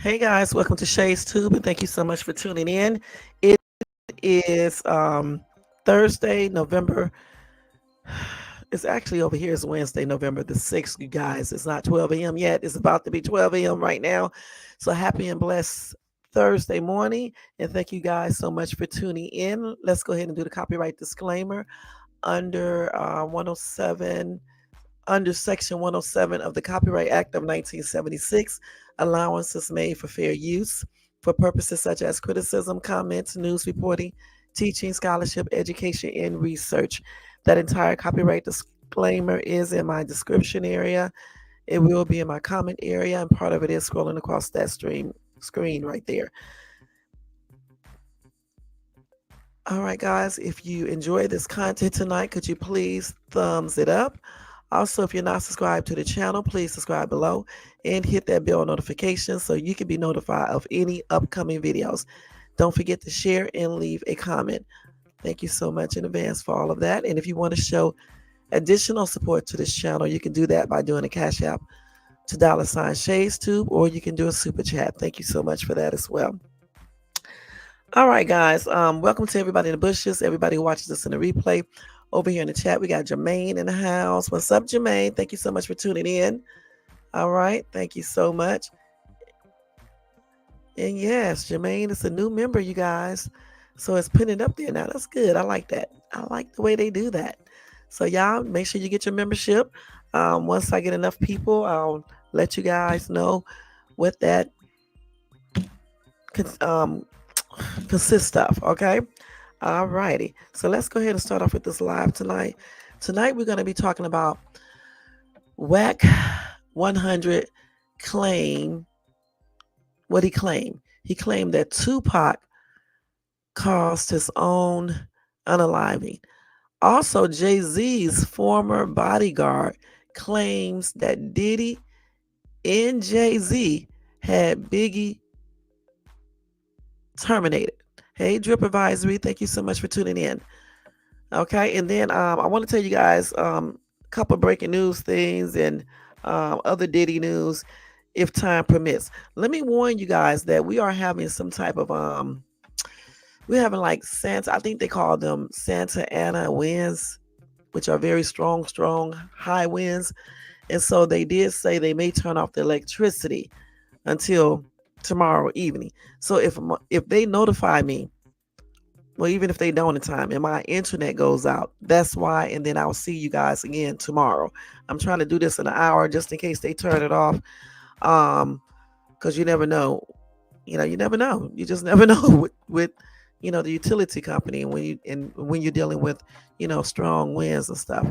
Hey guys, welcome to Shay's Tube, and thank you so much for tuning in. It is Thursday, November. It's actually over here is Wednesday, November the 6th, you guys. It's not 12 a.m. yet. It's about to be 12 a.m. right now. So happy and blessed Thursday morning. And thank you guys so much for tuning in. Let's go ahead and do the copyright disclaimer under 107 under Section 107 of the Copyright Act of 1976, allowance is made for fair use for purposes such as criticism, comments, news reporting, teaching, scholarship, education, and research. That entire copyright disclaimer is in my description area. It will be in my comment area, and part of it is scrolling across that screen right there. All right, guys, if you enjoy this content tonight, could you please thumbs it up? Also, if you're not subscribed to the channel, please subscribe below and hit that bell notification so you can be notified of any upcoming videos. Don't forget to share and leave a comment. Thank you so much in advance for all of that. And if you want to show additional support to this channel, you can do that by doing a Cash App to $ShadesTube, or you can do a super chat. Thank you so much for that as well. All right, guys. Welcome to everybody in the bushes, everybody who watches us in the replay. Over here in the chat, we got Jermaine in the house. What's up, Jermaine? Thank you so much for tuning in. All right. Thank you so much. And yes, Jermaine is a new member, you guys. So it's putting it up there now. That's good. I like that. I like the way they do that. So y'all, make sure you get your membership. Once I get enough people, I'll let you guys know what that consists of. Okay. All righty. So let's go ahead and start off with this live tonight. Tonight we're going to be talking about Wack 100 claim. What he claimed. He claimed that Tupac caused his own unaliving. Also, Jay-Z's former bodyguard claims that Diddy and Jay-Z had Biggie terminated. Hey, Drip Advisory, thank you so much for tuning in. Okay, and then I want to tell you guys a couple breaking news things and other Diddy news if time permits. Let me warn you guys that we are having some type of we're having like Santa, I think they call them Santa Ana winds, which are very strong high winds. And so they did say they may turn off the electricity until tomorrow evening. So if they notify me, well, even if they don't in time and my internet goes out, that's why. And then I'll see you guys again tomorrow. I'm trying to do this in an hour just in case they turn it off. Because you never know. You never know. You just never know with the utility company when you're dealing with strong winds and stuff.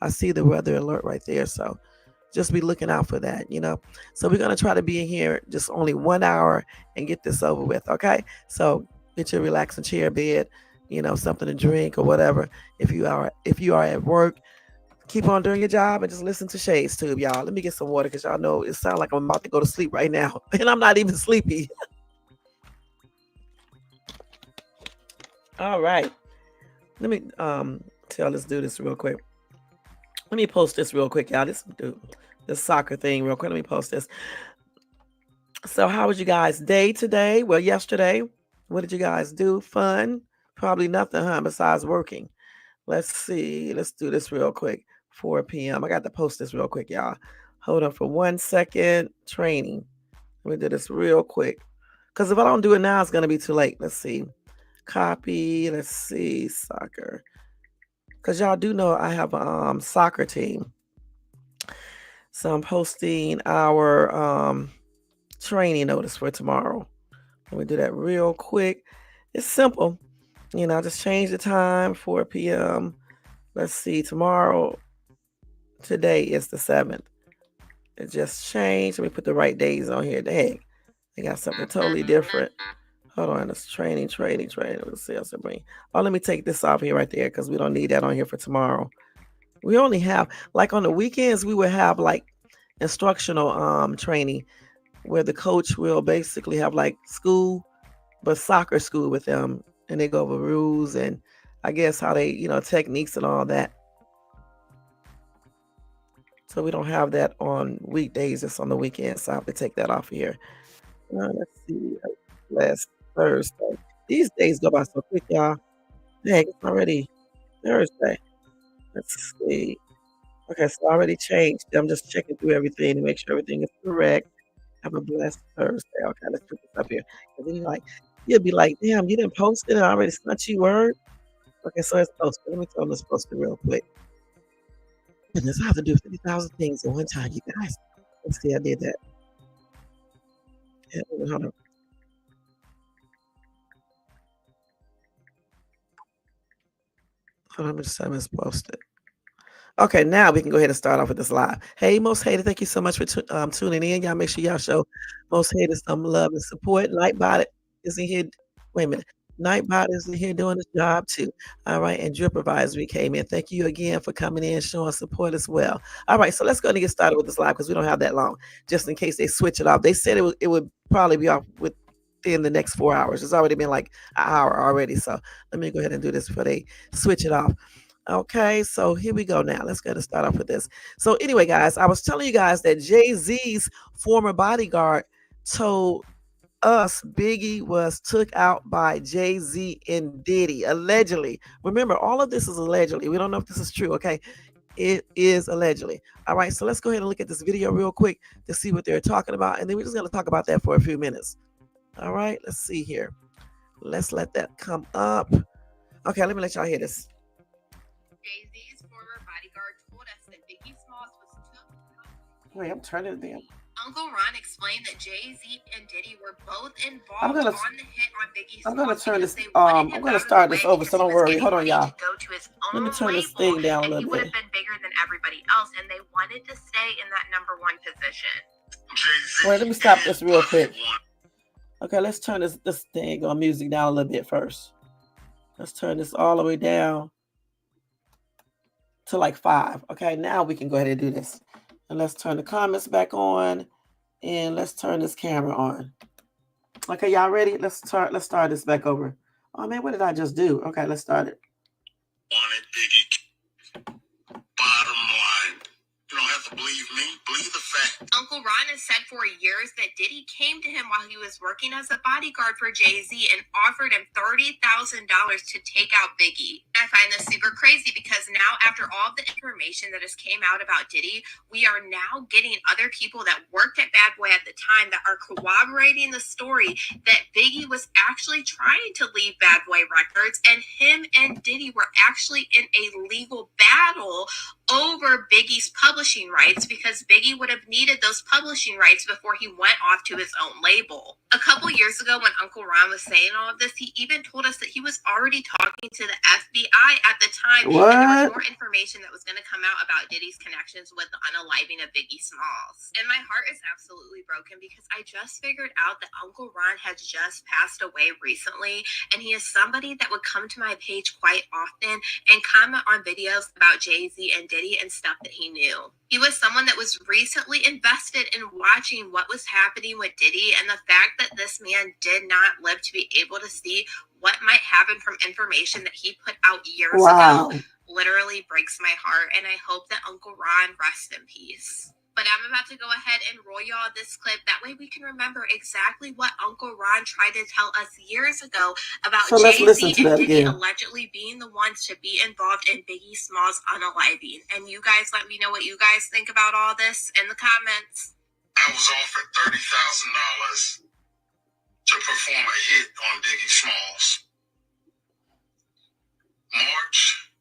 I see the weather alert right there, so just be looking out for that. So we're going to try to be in here just only 1 hour and get this over with. Okay, so get your relaxing chair, bed, something to drink or whatever. If you are at work, keep on doing your job and just listen to Shades Tube, y'all. Let me get some water because y'all know it sounds like I'm about to go to sleep right now, and I'm not even sleepy. All right, let me let's do this real quick. Let me post this real quick, y'all. This soccer thing real quick. Let me post this. So how was you guys' day today? Well, yesterday, what did you guys do? Fun? Probably nothing, huh? Besides working. Let's see. Let's do this real quick. 4 p.m. I got to post this real quick, y'all. Hold on for 1 second. Training. Let me do this real quick. Because if I don't do it now, it's going to be too late. Let's see. Copy. Let's see. Soccer. Because y'all do know I have a soccer team. So I'm posting our training notice for tomorrow. Let me do that real quick. It's simple. Just change the time, 4 p.m. Let's see, today is the 7th. It just changed. Let me put the right days on here. Dang, they got something totally different. Hold on, it's training. Let's see, let me take this off here right there because we don't need that on here for tomorrow. We only have, like on the weekends, we would have like instructional training where the coach will basically have like school, but soccer school with them. And they go over rules and I guess how they, techniques and all that. So we don't have that on weekdays. It's on the weekends. So I have to take that off here. Let's see. Last Thursday. These days go by so quick, y'all. Dang, it's already Thursday. Let's see. Okay, so I already changed. I'm just checking through everything to make sure everything is correct. Have a blessed Thursday. Okay, let's put this up here. And then you'll be like, damn, you didn't post it. I already sent you word. Okay, so it's posted. Let me tell them it's posted real quick. Goodness, I have to do 50,000 things at one time, you guys. Let's see, I did that. Yeah, hold on. Hold on, let me just have this posted. Okay, now we can go ahead and start off with this live. Hey, Most Hated, thank you so much for tuning in. Y'all make sure y'all show Most Hated some love and support. Nightbot is in here. Wait a minute. Nightbot is in here doing his job too. All right, and Drip Advisory came in. Thank you again for coming in, showing support as well. All right, so let's go and get started with this live because we don't have that long, just in case they switch it off. They said it would probably be off within the next 4 hours. It's already been like an hour already. So let me go ahead and do this before they switch it off. Okay, so here we go now. Let's go to start off with this. So anyway, guys, I was telling you guys that Jay-Z's former bodyguard told us Biggie was took out by Jay-Z and Diddy, allegedly. Remember, all of this is allegedly. We don't know if this is true, okay? It is allegedly. All right, so let's go ahead and look at this video real quick to see what they're talking about, and then we're just going to talk about that for a few minutes. All right, let's see here. Let's let that come up. Okay, let me let y'all hear this. Jay-Z's former bodyguard told us that Biggie Smalls was took. Wait, I'm turning it down. Uncle Ron explained that Jay-Z and Diddy were both involved on the hit on Biggie Smalls. I'm gonna turn this. I'm gonna start this over, so don't worry. Hold on, y'all. Let me turn this thing down a little bit. He would have been bigger than everybody else, and they wanted to stay in that number one position. Wait, let me stop this real quick. Okay, let's turn this thing on music down a little bit first. Let's turn this all the way down to like 5. Okay, now we can go ahead and do this. And let's turn the comments back on, and let's turn this camera on. Okay, y'all ready? Let's start this back over. Oh man, what did I just do? Okay, let's start it. Wanted Biggie. Bottom line. You don't have to believe me. Believe the fact. Uncle Ron has said for years that Diddy came to him while he was working as a bodyguard for Jay-Z and offered him $30,000 to take out Biggie. I find this super crazy because now, after all the information that has came out about Diddy, we are now getting other people that worked at Bad Boy at the time that are corroborating the story that Biggie was actually trying to leave Bad Boy Records, and him and Diddy were actually in a legal battle over Biggie's publishing rights because Biggie would have needed those publishing rights before he went off to his own label. A couple years ago, when Uncle Ron was saying all of this, he even told us that he was already talking to the FBI at the time. What? And there was more information that was going to come out about Diddy's connections with the unaliving of Biggie Smalls. And my heart is absolutely broken because I just figured out that Uncle Ron has just passed away recently, and he is somebody that would come to my page quite often and comment on videos about Jay-Z and Diddy and stuff that he knew. He was someone that was recently invested in watching what was happening with Diddy, and the fact that this man did not live to be able to see what might happen from information that he put out years ago literally breaks my heart, and I hope that Uncle Ron rests in peace. But I'm about to go ahead and roll y'all this clip. That way we can remember exactly what Uncle Ron tried to tell us years ago about Jay-Z and Diddy allegedly being the ones to be involved in Biggie Smalls' unaliving. And you guys let me know what you guys think about all this in the comments. I was offered $30,000 to perform a hit on Biggie Smalls. March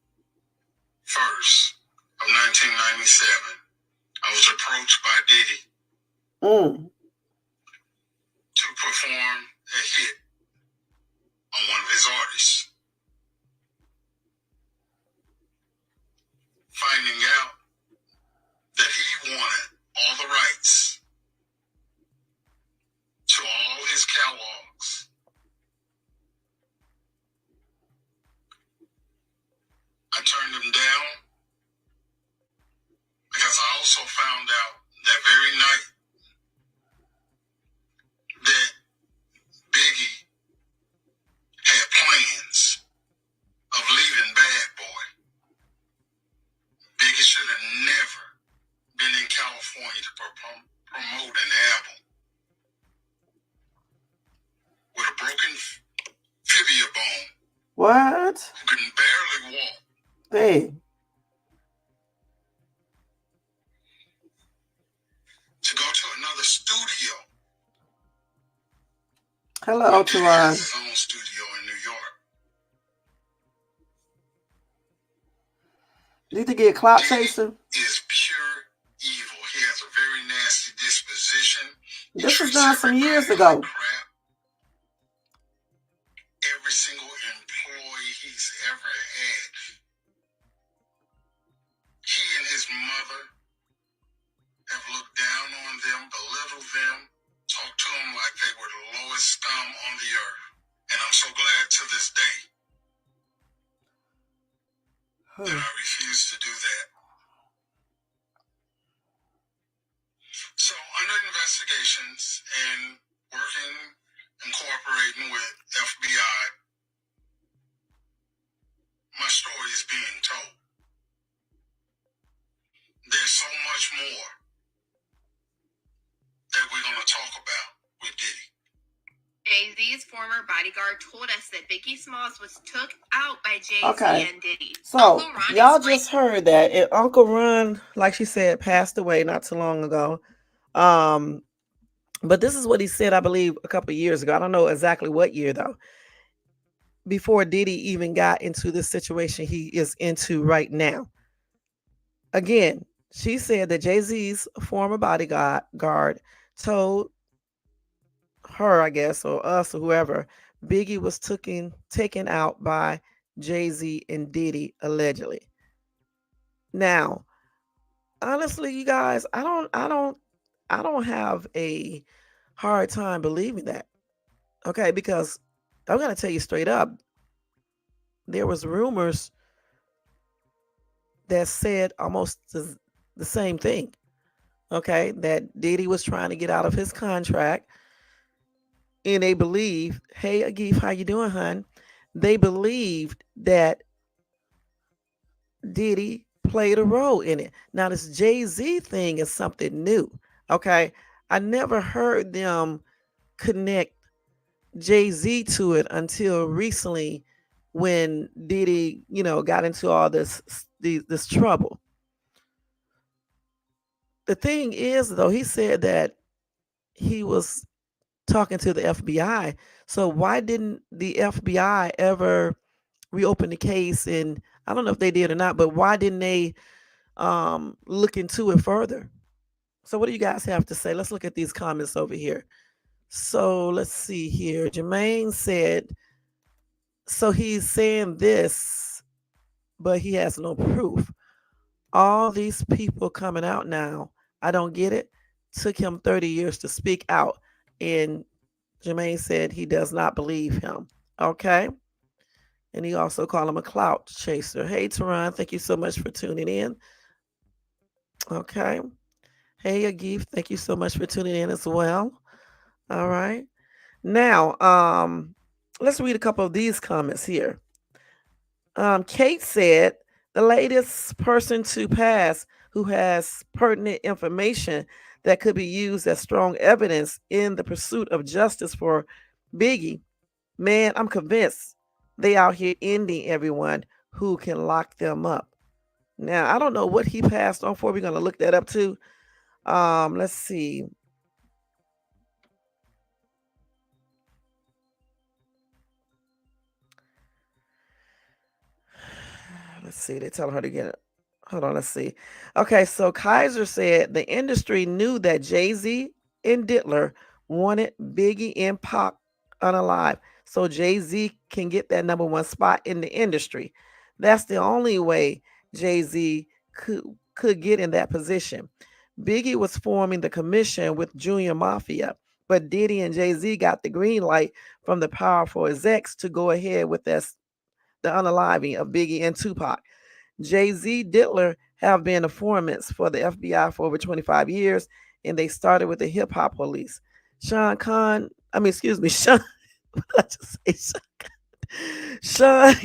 1st of 1997. I was approached by Diddy to perform a hit on one of his artists. Finding out that he wanted all the rights to all his catalogs. I turned him down because I also found out that very night that Biggie had plans of leaving Bad Boy. Biggie should have never been in California to promote an album. What? who can barely walk. Hey. To go to another studio. Hello, Diddy has Teron. his own studio in New York. Need to get clout Diddy chasing. is pure evil. He has a very nasty disposition. He This was treats done some everybody years like ago. crap. Every single employee he's ever had, he and his mother have looked down on them, belittled them, talked to them like they were the lowest scum on the earth. And I'm so glad to this day that I refuse to do that. So under investigations and working and cooperating with FBI, my story is being told. There's so much more that we're going to talk about with Diddy. Jay-Z's former bodyguard told us that Biggie Smalls was took out by Jay-Z and Diddy. So y'all just heard that Uncle Ron, like she said, passed away not too long ago. But this is what he said, I believe, a couple of years ago. I don't know exactly what year though. Before Diddy even got into this situation he is into right now. Again, she said that Jay-Z's former bodyguard told her, I guess, or us or whoever, Biggie was taken out by Jay-Z and Diddy allegedly. Now, honestly, you guys, I don't have a hard time believing that. Okay, because I'm gonna tell you straight up, there was rumors that said almost the same thing. Okay, that Diddy was trying to get out of his contract, and they believed, hey, Agif, how you doing, hun? They believed that Diddy played a role in it. Now, this Jay-Z thing is something new. Okay, I never heard them connect Jay-Z to it until recently when Diddy, got into all this trouble. The thing is, though, he said that he was talking to the FBI. So why didn't the FBI ever reopen the case? And I don't know if they did or not, but why didn't they look into it further? So what do you guys have to say? Let's look at these comments over here. So let's see here. Jermaine said, so he's saying this, but he has no proof. All these people coming out now, I don't get it. Took him 30 years to speak out. And Jermaine said he does not believe him. Okay. And he also called him a clout chaser. Hey, Teron, thank you so much for tuning in. Okay. Hey, Agif, thank you so much for tuning in as well. All right. Now, let's read a couple of these comments here. Kate said, the latest person to pass who has pertinent information that could be used as strong evidence in the pursuit of justice for Biggie. Man, I'm convinced they out here ending everyone who can lock them up. Now, I don't know what he passed on for. We're going to look that up too. Let's see. Let's see. They're telling her to get it. Hold on. Let's see. Okay. So Kaiser said the industry knew that Jay-Z and Diddler wanted Biggie and Pac unalive. So Jay-Z can get that number one spot in the industry. That's the only way Jay-Z could get in that position. Biggie was forming the commission with Junior Mafia, but Diddy and Jay-Z got the green light from the powerful execs to go ahead with this, the unaliving of Biggie and Tupac. Jay-Z Diddler have been informants for the FBI for over 25 years, and they started with the hip hop police. Sean Khan, I mean, excuse me, Sean, what did I just say?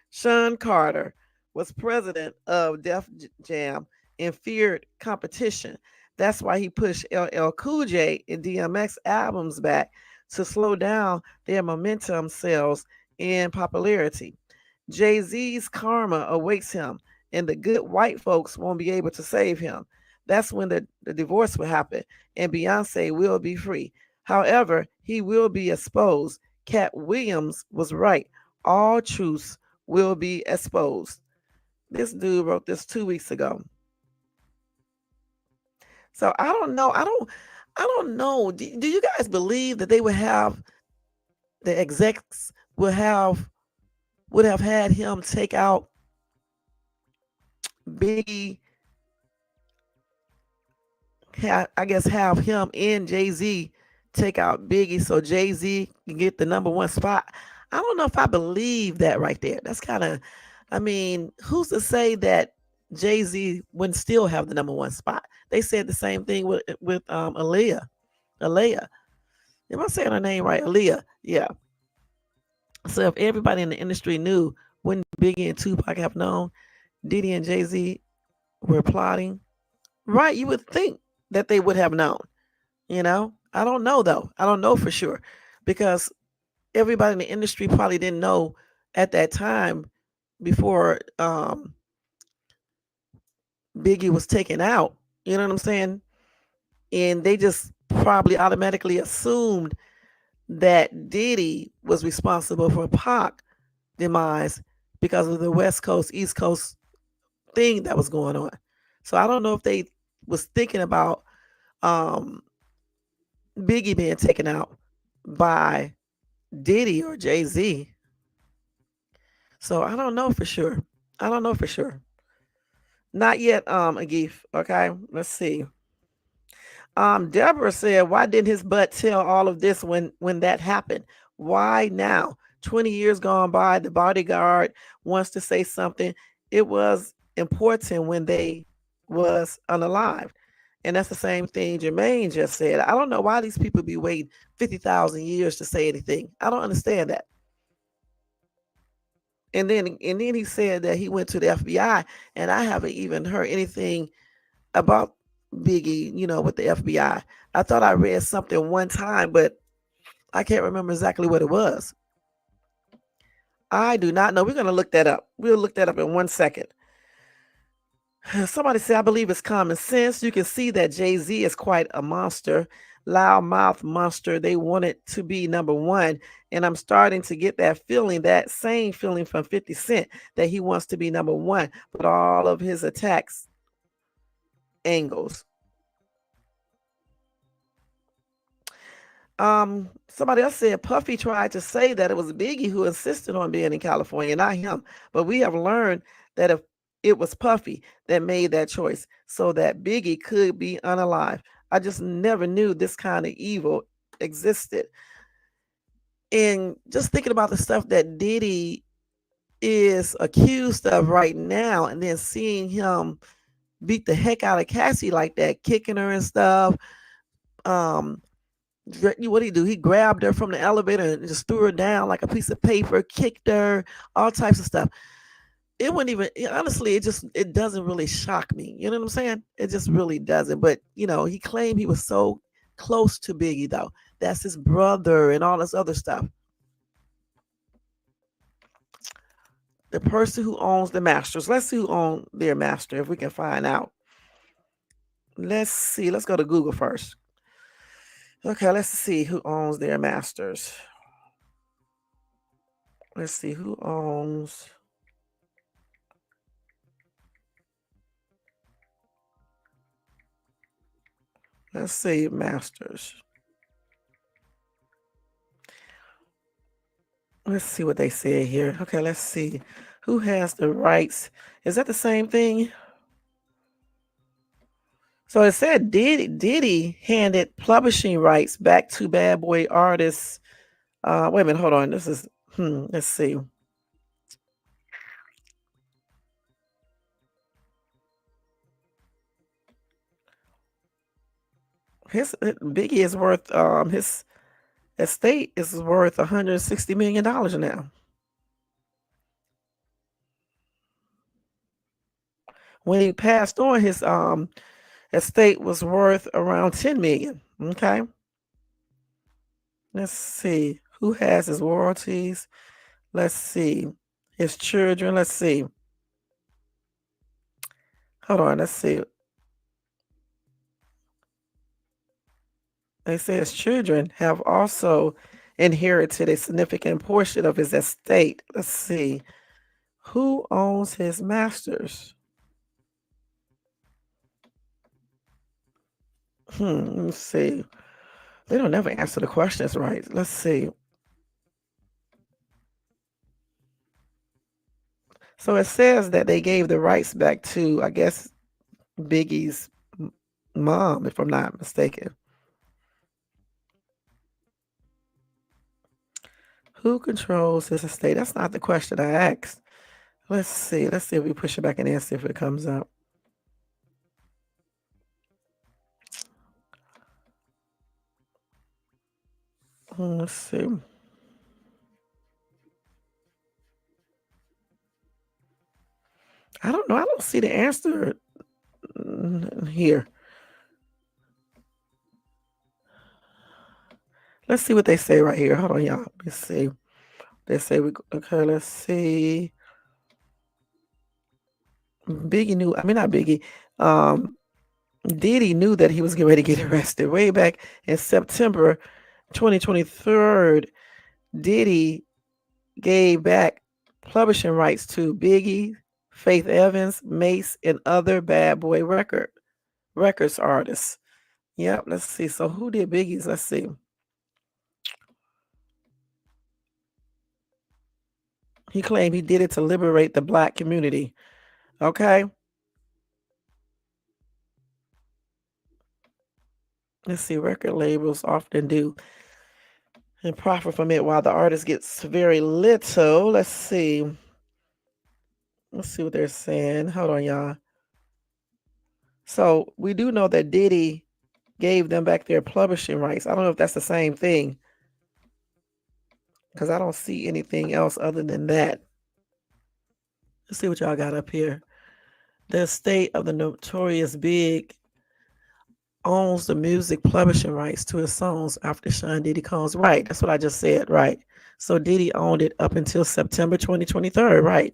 Sean Carter was president of Def Jam and feared competition. That's why he pushed LL Cool J and DMX albums back to slow down their momentum sales in popularity. Jay-Z's karma awaits him, and the good white folks won't be able to save him. That's when the divorce will happen, and Beyonce will be free. However, he will be exposed. Cat Williams was right. All truths will be exposed. This dude wrote this 2 weeks ago. So I don't know. I don't know. Do you guys believe that they would have the execs would have had him take out Biggie, I guess have him and Jay-Z take out Biggie so Jay-Z can get the number one spot? I don't know if I believe that right there. That's kind of, I mean, who's to say that Jay-Z wouldn't still have the number one spot? They said the same thing with Aaliyah. Aaliyah. Am I saying her name right? Aaliyah. Yeah. So if everybody in the industry knew, wouldn't Biggie and Tupac have known Diddy and Jay-Z were plotting? Right, you would think that they would have known, you know? I don't know though. I don't know for sure because everybody in the industry probably didn't know at that time before Biggie was taken out. You know what I'm saying? And they just probably automatically assumed that Diddy was responsible for Pac demise because of the West Coast, East Coast thing that was going on. So I don't know if they was thinking about um, Biggie being taken out by Diddy or Jay Z. So I don't know for sure. I don't know for sure. Not yet, Agif. Okay, let's see. Deborah said, "Why didn't his butt tell all of this when that happened? Why now? 20 years gone by. The bodyguard wants to say something. It was important when they was unalive." And that's the same thing Jermaine just said. I don't know why these people be waiting 50,000 years to say anything. I don't understand that. And then he said that he went to the FBI, and I haven't even heard anything about Biggie, with the FBI. I thought I read something one time, but I can't remember exactly what it was. I do not know. We're going to look that up. We'll look that up in 1 second. Somebody said, I believe it's common sense. You can see that Jay-Z is quite a monster, loudmouth monster. They wanted to be number one. And I'm starting to get that same feeling from 50 Cent that he wants to be number one, but all of his attacks angles. Somebody else said Puffy tried to say that it was Biggie who insisted on being in California, not him. But we have learned that if it was Puffy that made that choice so that Biggie could be unalive. I just never knew this kind of evil existed. And just thinking about the stuff that Diddy is accused of right now, and then seeing him beat the heck out of Cassie like that, kicking her and stuff. What did he do? He grabbed her from the elevator and just threw her down like a piece of paper, kicked her, all types of stuff. It wouldn't even, honestly, it doesn't really shock me. You know what I'm saying? It just really doesn't. But he claimed he was so close to Biggie though. That's his brother and all this other stuff. The person who owns the masters. Let's see who owns their master if we can find out. Let's see. Let's go to Google first. Okay, let's see who owns their masters. Let's see who owns. Let's see, masters. Let's see what they say here. Okay, let's see. Who has the rights? Is that the same thing? So it said Diddy handed publishing rights back to Bad Boy artists. Wait a minute, hold on. This is let's see. His Biggie is worth his estate is worth $160 million now. When he passed on, his estate was worth around 10 million. Okay. Let's see who has his royalties. Let's see. His children. Let's see. Hold on. Let's see. They say his children have also inherited a significant portion of his estate. Let's see. Who owns his masters? Let's see. They don't never answer the questions right. Let's see. So it says that they gave the rights back to, I guess, Biggie's mom, if I'm not mistaken. Who controls his estate? That's not the question I asked. Let's see. Let's see if we push it back and see if it comes up. Let's see. I don't know. I don't see the answer here. Let's see what they say right here. Hold on, y'all. Let's see. They say okay. Let's see. Biggie knew. I mean, not Biggie. Diddy knew that he was getting ready to get arrested way back in September 2023. Diddy gave back publishing rights to Biggie, Faith Evans, Mace, and other Bad Boy records artists. Yep, let's see. So who did Biggie's? Let's see. He claimed he did it to liberate the black community. Okay. Let's see. Record labels often do and profit from it while the artist gets very little. Let's see. Let's see what they're saying. Hold on, y'all. So we do know that Diddy gave them back their publishing rights. I don't know if that's the same thing because I don't see anything else other than that. Let's see what y'all got up here. The estate of the notorious Big owns the music publishing rights to his songs after Sean Diddy Combs. Right, that's what I just said, right. So Diddy owned it up until September 2023, right.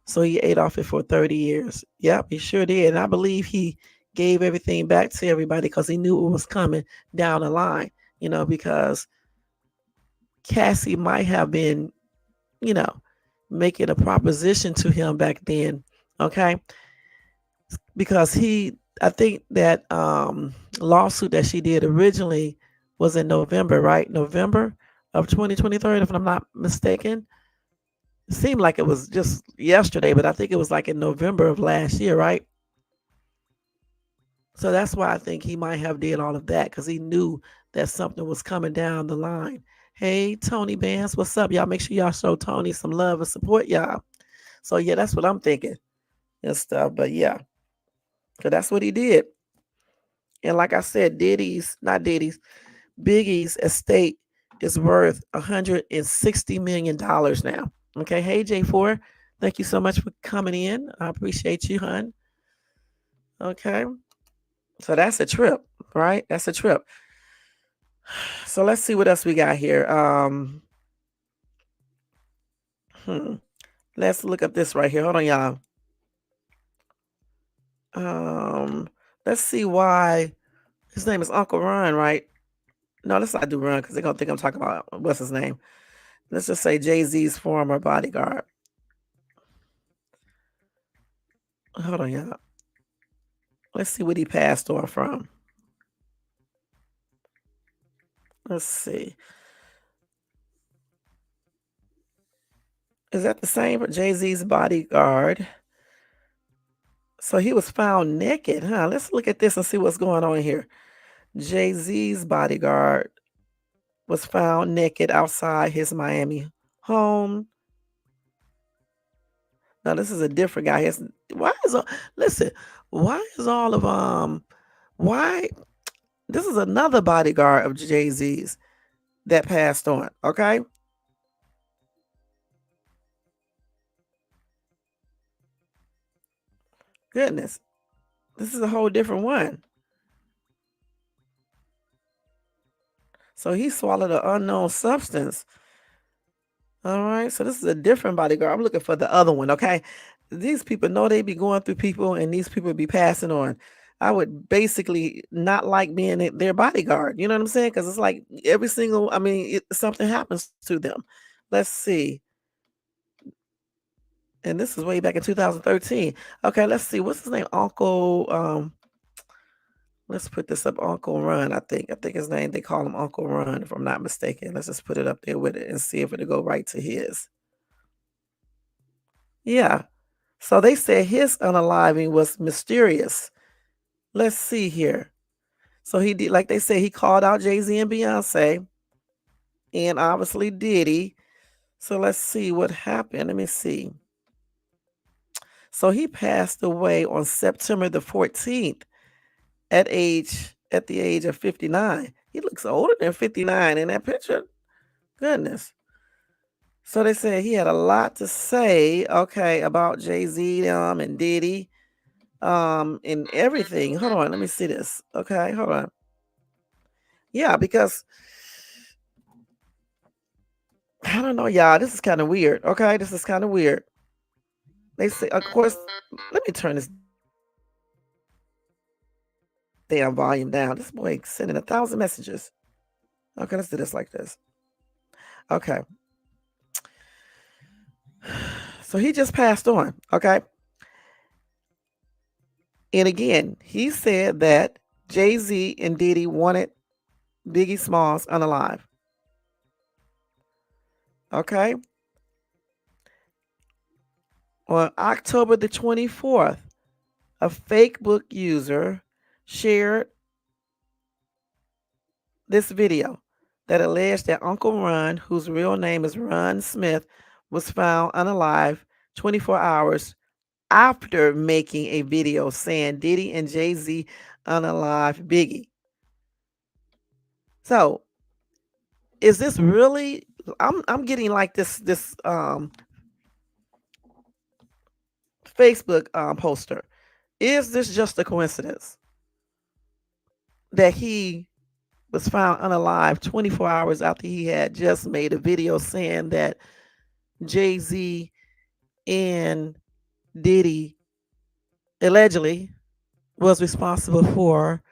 So he ate off it for 30 years. Yep, he sure did. And I believe he gave everything back to everybody because he knew it was coming down the line, because Cassie might have been, making a proposition to him back then, okay? Because I think that lawsuit that she did originally was in November, right? November of 2023, if I'm not mistaken. It seemed like it was just yesterday, but I think it was like in November of last year, right? So that's why I think he might have did all of that because he knew that something was coming down the line. Hey, Tony Bands, what's up? Y'all make sure y'all show Tony some love and support y'all. So yeah, that's what I'm thinking and stuff. But yeah, because that's what he did. And like I said, Biggie's estate is worth $160 million now. Okay. Hey, J4, thank you so much for coming in. I appreciate you, hon. Okay. So that's a trip, right? That's a trip. So let's see what else we got here. Let's look up this right here. Hold on, y'all. Let's see why his name is Uncle Ron, right? No, let's not do Ron because they're gonna think I'm talking about what's his name. Let's just say Jay-Z's former bodyguard. Hold on, y'all. Let's see what he passed on from. Let's see. Is that the same for Jay-Z's bodyguard? So he was found naked, huh? Let's look at this and see what's going on here. Jay-Z's bodyguard was found naked outside his Miami home. Now this is a different guy. Why is all of why this is another bodyguard of Jay-Z's that passed on, okay? Goodness. This is a whole different one. So he swallowed an unknown substance. All right, so this is a different bodyguard. I'm looking for the other one, okay? These people know they be going through people and these people be passing on. I would basically not like being their bodyguard. You know what I'm saying? Because it's like every single, I mean, something happens to them. Let's see. And this is way back in 2013. Okay, let's see. What's his name? Uncle. Let's put this up. Uncle Run. I think his name. They call him Uncle Run, if I'm not mistaken. Let's just put it up there with it and see if it'll go right to his. Yeah. So they said his unaliving was mysterious. Let's see here. So he did, like they said, he called out Jay-Z and Beyonce, and obviously Diddy. So let's see what happened. Let me see. So he passed away on September the 14th at the age of 59. He looks older than 59 in that picture. Goodness. So they said he had a lot to say, okay, about Jay-Z and Diddy, and everything. Hold on, let me see this. Okay, hold on. Yeah, because I don't know, y'all. This is kind of weird. Okay, this is kind of weird. They say, of course, let me turn this damn volume down. This boy sending 1,000 messages. Okay, let's do this like this. Okay. So he just passed on. Okay. And again, he said that Jay Z and Diddy wanted Biggie Smalls unalive. Okay. On October the 24th, a Facebook user shared this video that alleged that Uncle Ron, whose real name is Ron Smith, was found unalive 24 hours after making a video saying Diddy and Jay-Z unalive Biggie. So, is this really I'm getting like this Facebook poster. Is this just a coincidence that he was found unalive 24 hours after he had just made a video saying that Jay-Z and Diddy allegedly was responsible for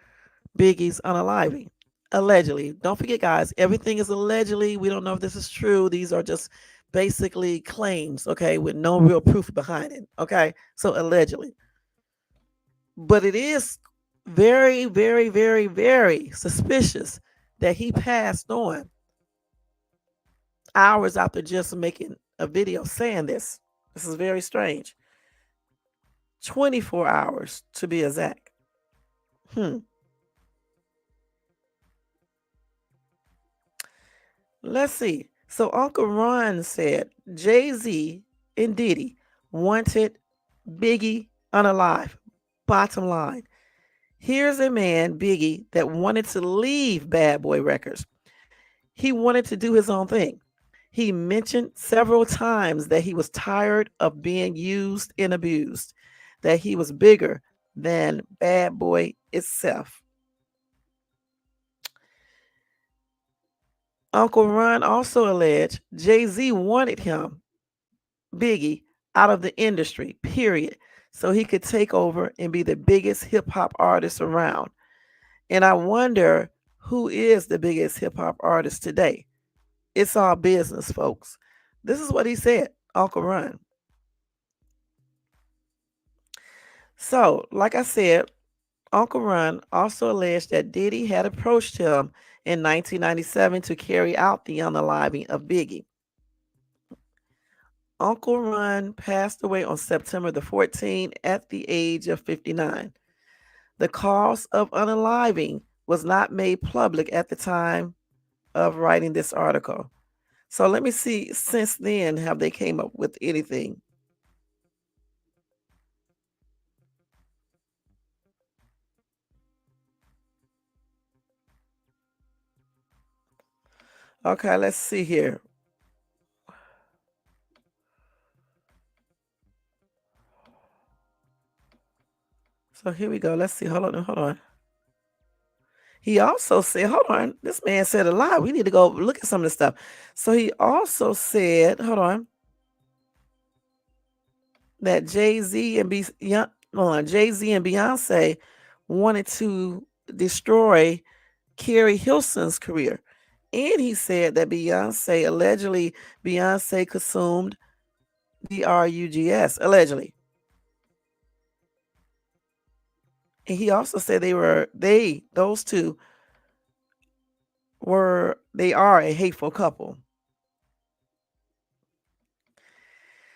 Biggie's unaliving? Allegedly. Don't forget, guys, everything is allegedly. We don't know if this is true. These are just basically claims, okay, with no real proof behind it, okay? So, allegedly. But it is very, very, very, very suspicious that he passed on hours after just making a video saying this. This is very strange. 24 hours to be exact. Hmm. Let's see. So Uncle Ron said Jay Z and Diddy wanted Biggie unalive. Bottom line. Here's a man, Biggie, that wanted to leave Bad Boy Records. He wanted to do his own thing. He mentioned several times that he was tired of being used and abused, that he was bigger than Bad Boy itself. Uncle Ron also alleged Jay Z wanted him, Biggie, out of the industry, period, so he could take over and be the biggest hip hop artist around. And I wonder who is the biggest hip hop artist today. It's all business, folks. This is what he said, Uncle Ron. So, like I said, Uncle Ron also alleged that Diddy had approached him in 1997 to carry out the unaliving of Biggie. Uncle Ron passed away on September the 14th at the age of 59. The cause of unaliving was not made public at the time of writing this article. So let me see, since then, have they came up with anything? Okay, let's see here. So here we go. Let's see. Hold on. He also said, hold on, this man said a lot. We need to go look at some of the stuff. So he also said, hold on, that Jay-Z and Jay-Z and Beyonce wanted to destroy Carrie Hilson's career. And he said that Beyonce consumed drugs, allegedly. And he also said those two they are a hateful couple.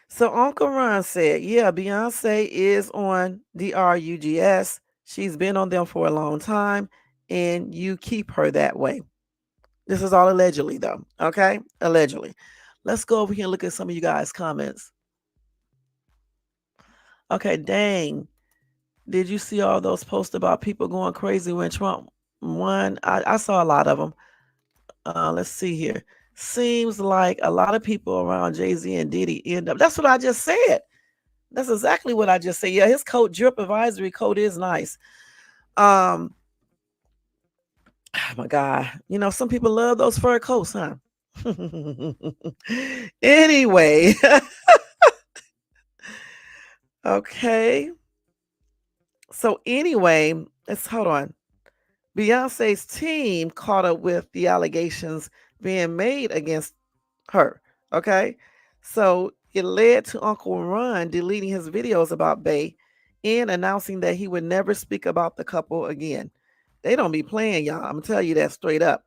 So Uncle Ron said, yeah, Beyonce is on drugs. She's been on them for a long time, and you keep her that way. This is all allegedly, though. Okay? Allegedly. Let's go over here and look at some of you guys' comments. Okay, dang. Did you see all those posts about people going crazy when Trump won? I saw a lot of them. Let's see here. Seems like a lot of people around Jay-Z and Diddy end up. That's what I just said. That's exactly what I just said. Yeah, his coat, drip advisory coat is nice. Oh my God. You know, some people love those fur coats, huh? Anyway. Okay. So anyway, let's hold on. Beyonce's team caught up with the allegations being made against her. Okay. So it led to Uncle Ron deleting his videos about Bey and announcing that he would never speak about the couple again. They don't be playing, y'all. I'm going to tell you that straight up.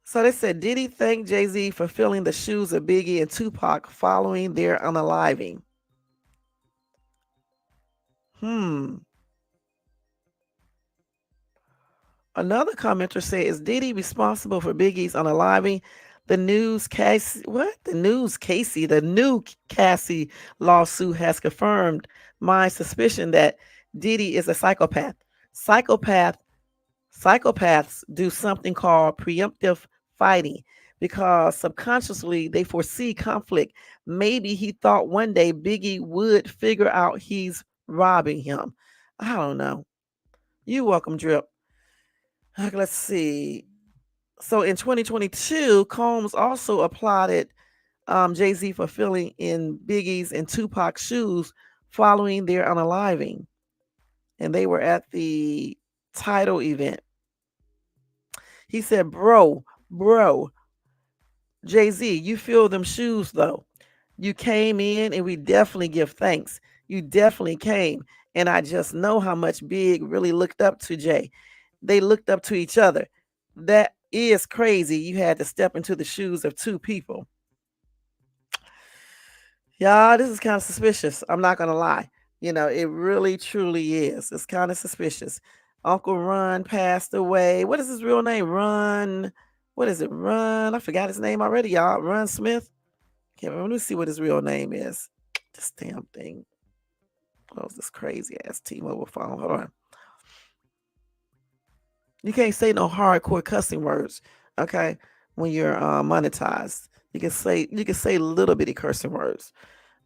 So they said, Diddy thanked Jay-Z for filling the shoes of Biggie and Tupac following their unaliving. Another commenter said, is Diddy responsible for Biggie's unaliving? The new Cassie lawsuit has confirmed my suspicion that Diddy is a psychopath. Psychopaths do something called preemptive fighting because subconsciously they foresee conflict. Maybe he thought one day Biggie would figure out he's robbing him. I don't know. You welcome, Drip. Let's see. So in 2022, Combs also applauded Jay-Z for filling in Biggie's and Tupac's shoes following their unaliving. And they were at the title event. He said, bro, Jay-Z, you fill them shoes though. You came in and we definitely give thanks. You definitely came. And I just know how much Big really looked up to Jay. They looked up to each other. That is crazy. You had to step into the shoes of two people. Y'all, this is kind of suspicious. I'm not going to lie. You know, it really, truly is. It's kind of suspicious. Uncle Ron passed away. What is his real name? Ron. What is it? Ron. I forgot his name already, y'all. Ron Smith. Can't remember. Let me see what his real name is. This damn thing. Oh, this crazy ass T-Mobile phone. Hold on. You can't say no hardcore cussing words, okay? When you're monetized, you can say little bitty cursing words.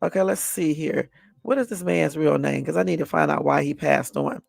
Okay, let's see here. What is this man's real name? Because I need to find out why he passed on.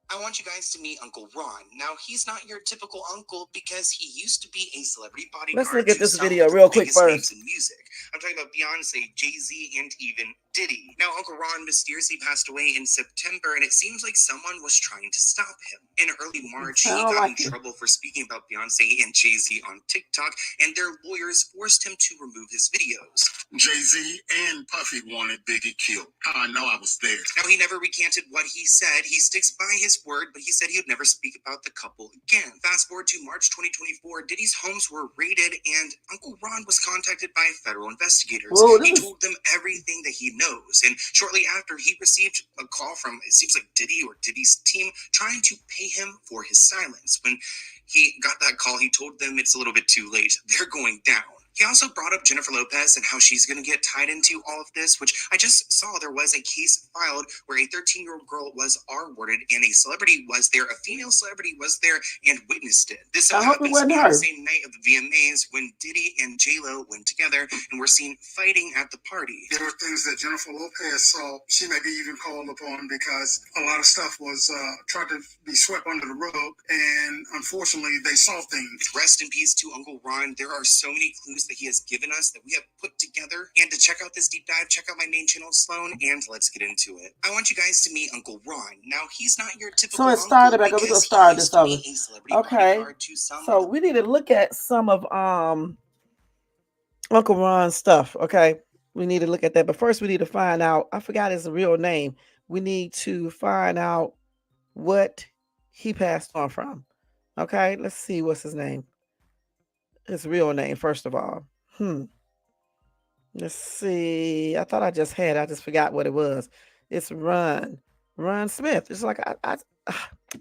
I want you guys to meet Uncle Ron. Now, he's not your typical uncle because he used to be a celebrity bodyguard. Let's look at this video real quick first. In music. I'm talking about Beyonce, Jay-Z, and even Diddy. Now, Uncle Ron mysteriously passed away in September, and it seems like someone was trying to stop him. In early March, he got in trouble for speaking about Beyonce and Jay-Z on TikTok, and their lawyers forced him to remove his videos. Jay-Z and Puffy wanted Biggie killed. How I know I was there. Now, he never recanted what he said. He sticks by his word, but he said he would never speak about the couple again. Fast forward to March 2024, Diddy's homes were raided, and Uncle Ron was contacted by federal investigators. He told them everything that he knows, and shortly after, he received a call from, it seems like Diddy or Diddy's team, trying to pay him for his silence. When he got that call, he told them it's a little bit too late. They're going down. He also brought up Jennifer Lopez and how she's going to get tied into all of this, which I just saw there was a case filed where a 13-year-old girl was R-worded and a celebrity was there, a female celebrity was there and witnessed it. This happens on the same night of the VMAs when Diddy and J-Lo went together and were seen fighting at the party. There were things that Jennifer Lopez saw she may be even called upon because a lot of stuff was tried to be swept under the rug, and unfortunately they saw things. Rest in peace to Uncle Ron. There are so many clues that he has given us that we have put together. And to check out this deep dive, check out my main channel, Sloan, and let's get into it. I want you guys to meet Uncle Ron. Now, he's not your typical So it started back up. We're gonna start this over. Okay. So we need to look at some of Uncle Ron's stuff. Okay. We need to look at that. But first we need to find out. I forgot his real name. We need to find out what he passed on from. Okay, let's see what's his name. His real name, first of all. Let's see. I thought I just had it. I just forgot what it was. It's Ron Smith. It's like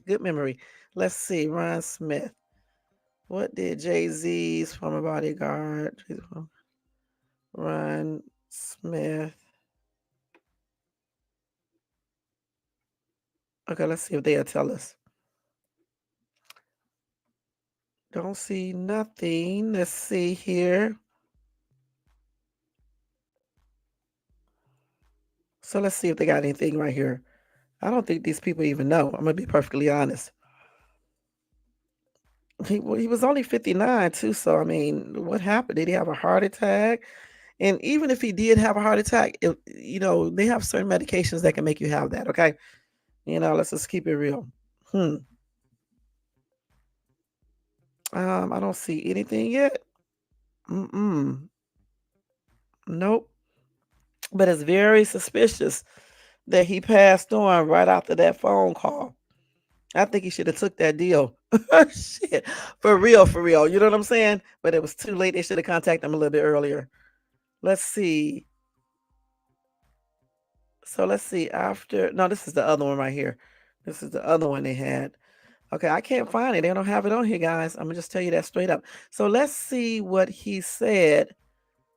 good memory. Let's see. Ron Smith. What did Jay-Z's former bodyguard? Ron Smith. Okay, let's see if they'll tell us. Don't see nothing. Let's see here. So let's see if they got anything right here. I don't think these people even know. I'm going to be perfectly honest. He was only 59 too. So, I mean, what happened? Did he have a heart attack? And even if he did have a heart attack, they have certain medications that can make you have that. Okay. Let's just keep it real. I don't see anything yet. Nope. But it's very suspicious that he passed on right after that phone call. I think he should have took that deal. Shit. For real. You know what I'm saying? But it was too late. They should have contacted him a little bit earlier. Let's see. So let's see. No, this is the other one right here. This is the other one they had. Okay, I can't find it. They don't have it on here, guys. I'm going to just tell you that straight up. So let's see what he said,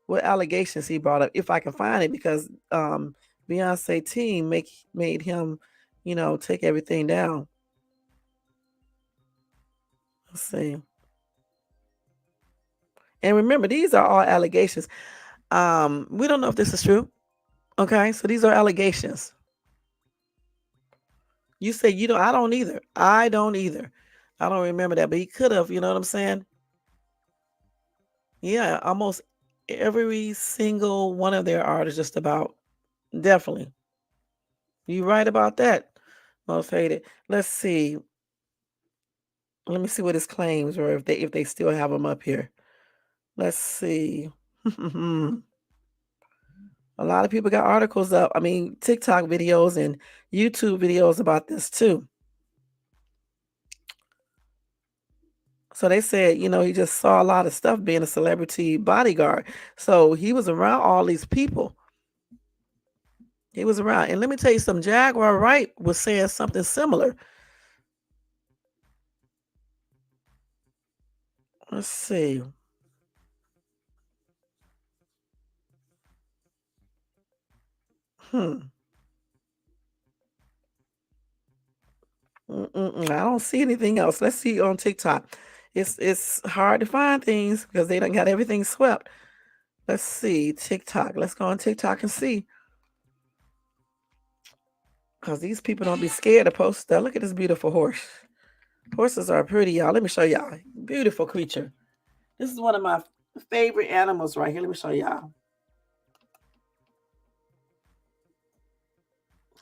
what allegations he brought up, if I can find it, because Beyonce team made him, take everything down. Let's see. And remember, these are all allegations. We don't know if this is true. Okay, so these are allegations. You say I don't either. I don't remember that, but he could have, you know what I'm saying? Yeah, almost every single one of their artists just about. Definitely. You right about that. Most hated. Let's see. Let me see what his claims were, if they still have them up here. Let's see. A lot of people got articles up. I mean, TikTok videos and YouTube videos about this too. So they said, he just saw a lot of stuff being a celebrity bodyguard. So he was around all these people. He was around. And let me tell you something. Jaguar Wright was saying something similar. Let's see. I don't see anything else. Let's see on TikTok. It's hard to find things because they done got everything swept. Let's see. TikTok. Let's go on TikTok and see. Because these people don't be scared to post stuff. Look at this beautiful horse. Horses are pretty, y'all. Let me show y'all. Beautiful creature. This is one of my favorite animals right here. Let me show y'all.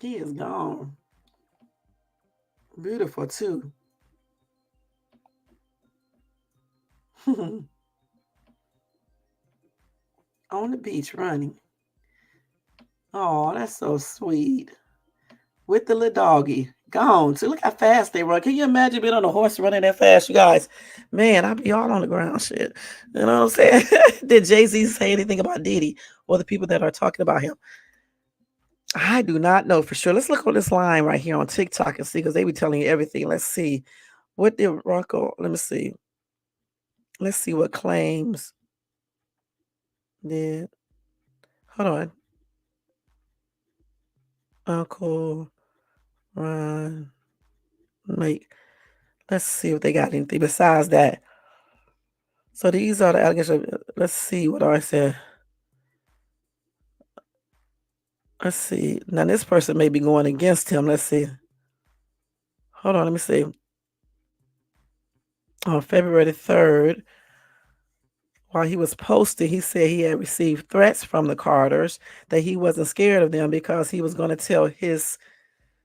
He is gone. Beautiful too. On the beach running. Oh, that's so sweet. With the little doggy. Gone. See, look how fast they run. Can you imagine being on a horse running that fast, you guys? Man, I'd be all on the ground shit. You know what I'm saying? Did Jay-Z say anything about Diddy or the people that are talking about him? I do not know for sure. Let's look on this line right here on TikTok and see, because they be telling you everything. Let's see. What did Rocco? Let me see. Let's see what claims. Did hold on, Uncle Ron make? Let's see if they got anything besides that. So these are the allegations. Let's see what I said. Let's see. Now this person may be going against him. Let's see. Hold on, let me see. On February 3rd, while he was posting, he said he had received threats from the Carters, that he wasn't scared of them because he was going to tell his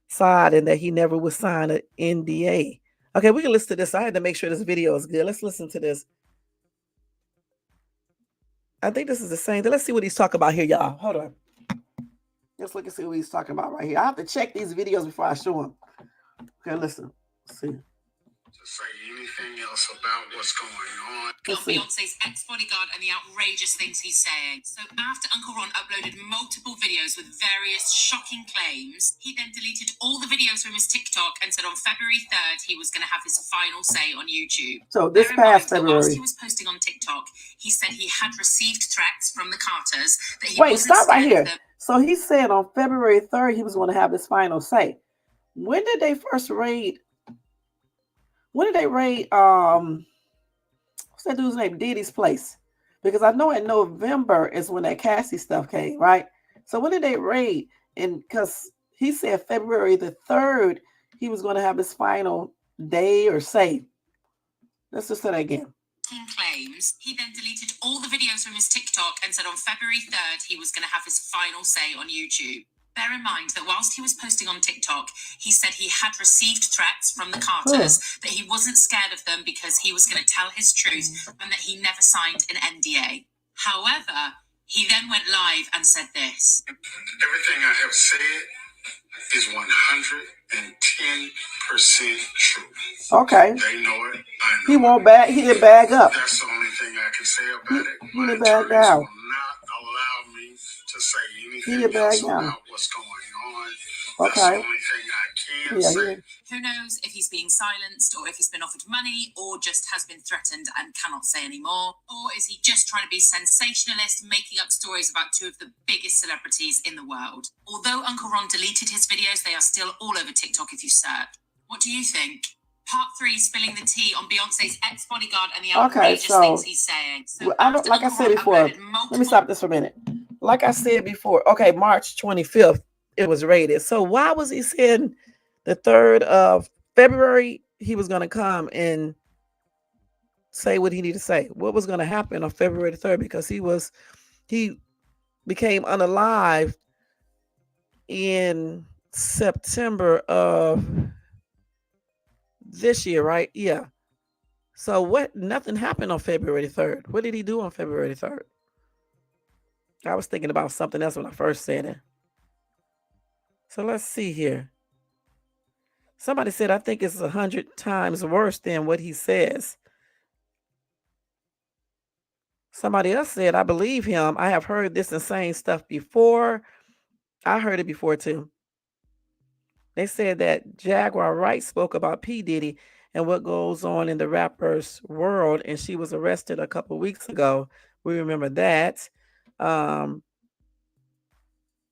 side and that he never would sign an NDA. Okay, we can listen to this. I had to make sure this video is good. Let's listen to this. I think this is the same thing. Let's see what he's talking about here, y'all. Hold on. Let's look and see what he's talking about right here. I have to check these videos before I show him. Okay, listen. Let's see. To say anything else about what's going on. Beyonce's ex-bodyguard and the outrageous things he's saying. So after Uncle Ron uploaded multiple videos with various shocking claims, he then deleted all the videos from his TikTok and said on February 3rd he was going to have his final say on YouTube. So this past February, whilst he was posting on TikTok, he said he had received threats from the Carters. That he wait, stop right here. So he said on February 3rd he was going to have his final say. When did they first raid? When did they raid, what's that dude's name? Diddy's place? Because I know in November is when that Cassie stuff came, right? So when did they raid? And because he said February the 3rd, he was going to have his final day or say. Let's just say that again. Claims, he then deleted all the videos from his TikTok and said on February 3rd he was going to have his final say on YouTube. Bear in mind that whilst he was posting on TikTok, he said he had received threats from the Carters, that he wasn't scared of them because he was going to tell his truth and that he never signed an NDA. However, he then went live and said this. Everything I have said is 110% true. Okay. They know it. I know he won't bag. He didn't bag up. That's the only thing I can say about it. He didn't bag down. Will not allow me to say anything else about what's going on. Okay. That's the only thing I can say. Who knows if he's being silenced or if he's been offered money or just has been threatened and cannot say anymore? Or is he just trying to be sensationalist, making up stories about two of the biggest celebrities in the world? Although Uncle Ron deleted his videos, they are still all over TikTok if you search. What do you think? Part 3, spilling the tea on Beyonce's ex-bodyguard and the outrageous things he's saying. So I don't, like I said before, let me stop this for a minute. Like I said before, okay, March 25th, it was rated. So why was he saying the 3rd of February he was going to come and say what he needed to say? What was going to happen on February the 3rd? Because he became unalive in September of this year, right? Yeah. So what? Nothing happened on February 3rd. What did he do on February 3rd? I was thinking about something else when I first said it. So let's see here. Somebody said, I think it's 100 times worse than what he says. Somebody else said, I believe him. I have heard this insane stuff before. I heard it before too. They said that Jaguar Wright spoke about P. Diddy and what goes on in the rapper's world, and she was arrested a couple weeks ago. We remember that.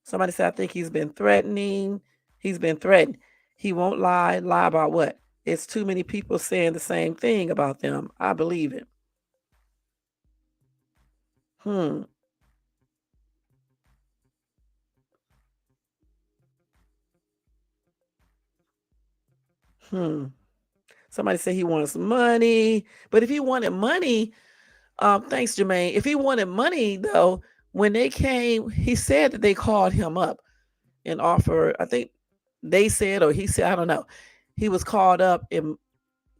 Somebody said, I think he's been threatening. He's been threatened. He won't lie. Lie about what? It's too many people saying the same thing about them. I believe it. Somebody said he wants money. But if he wanted money, thanks, Jermaine. If he wanted money, though, when they came, he said that they called him up and offered, I think they said, or he said, I don't know. He was called up and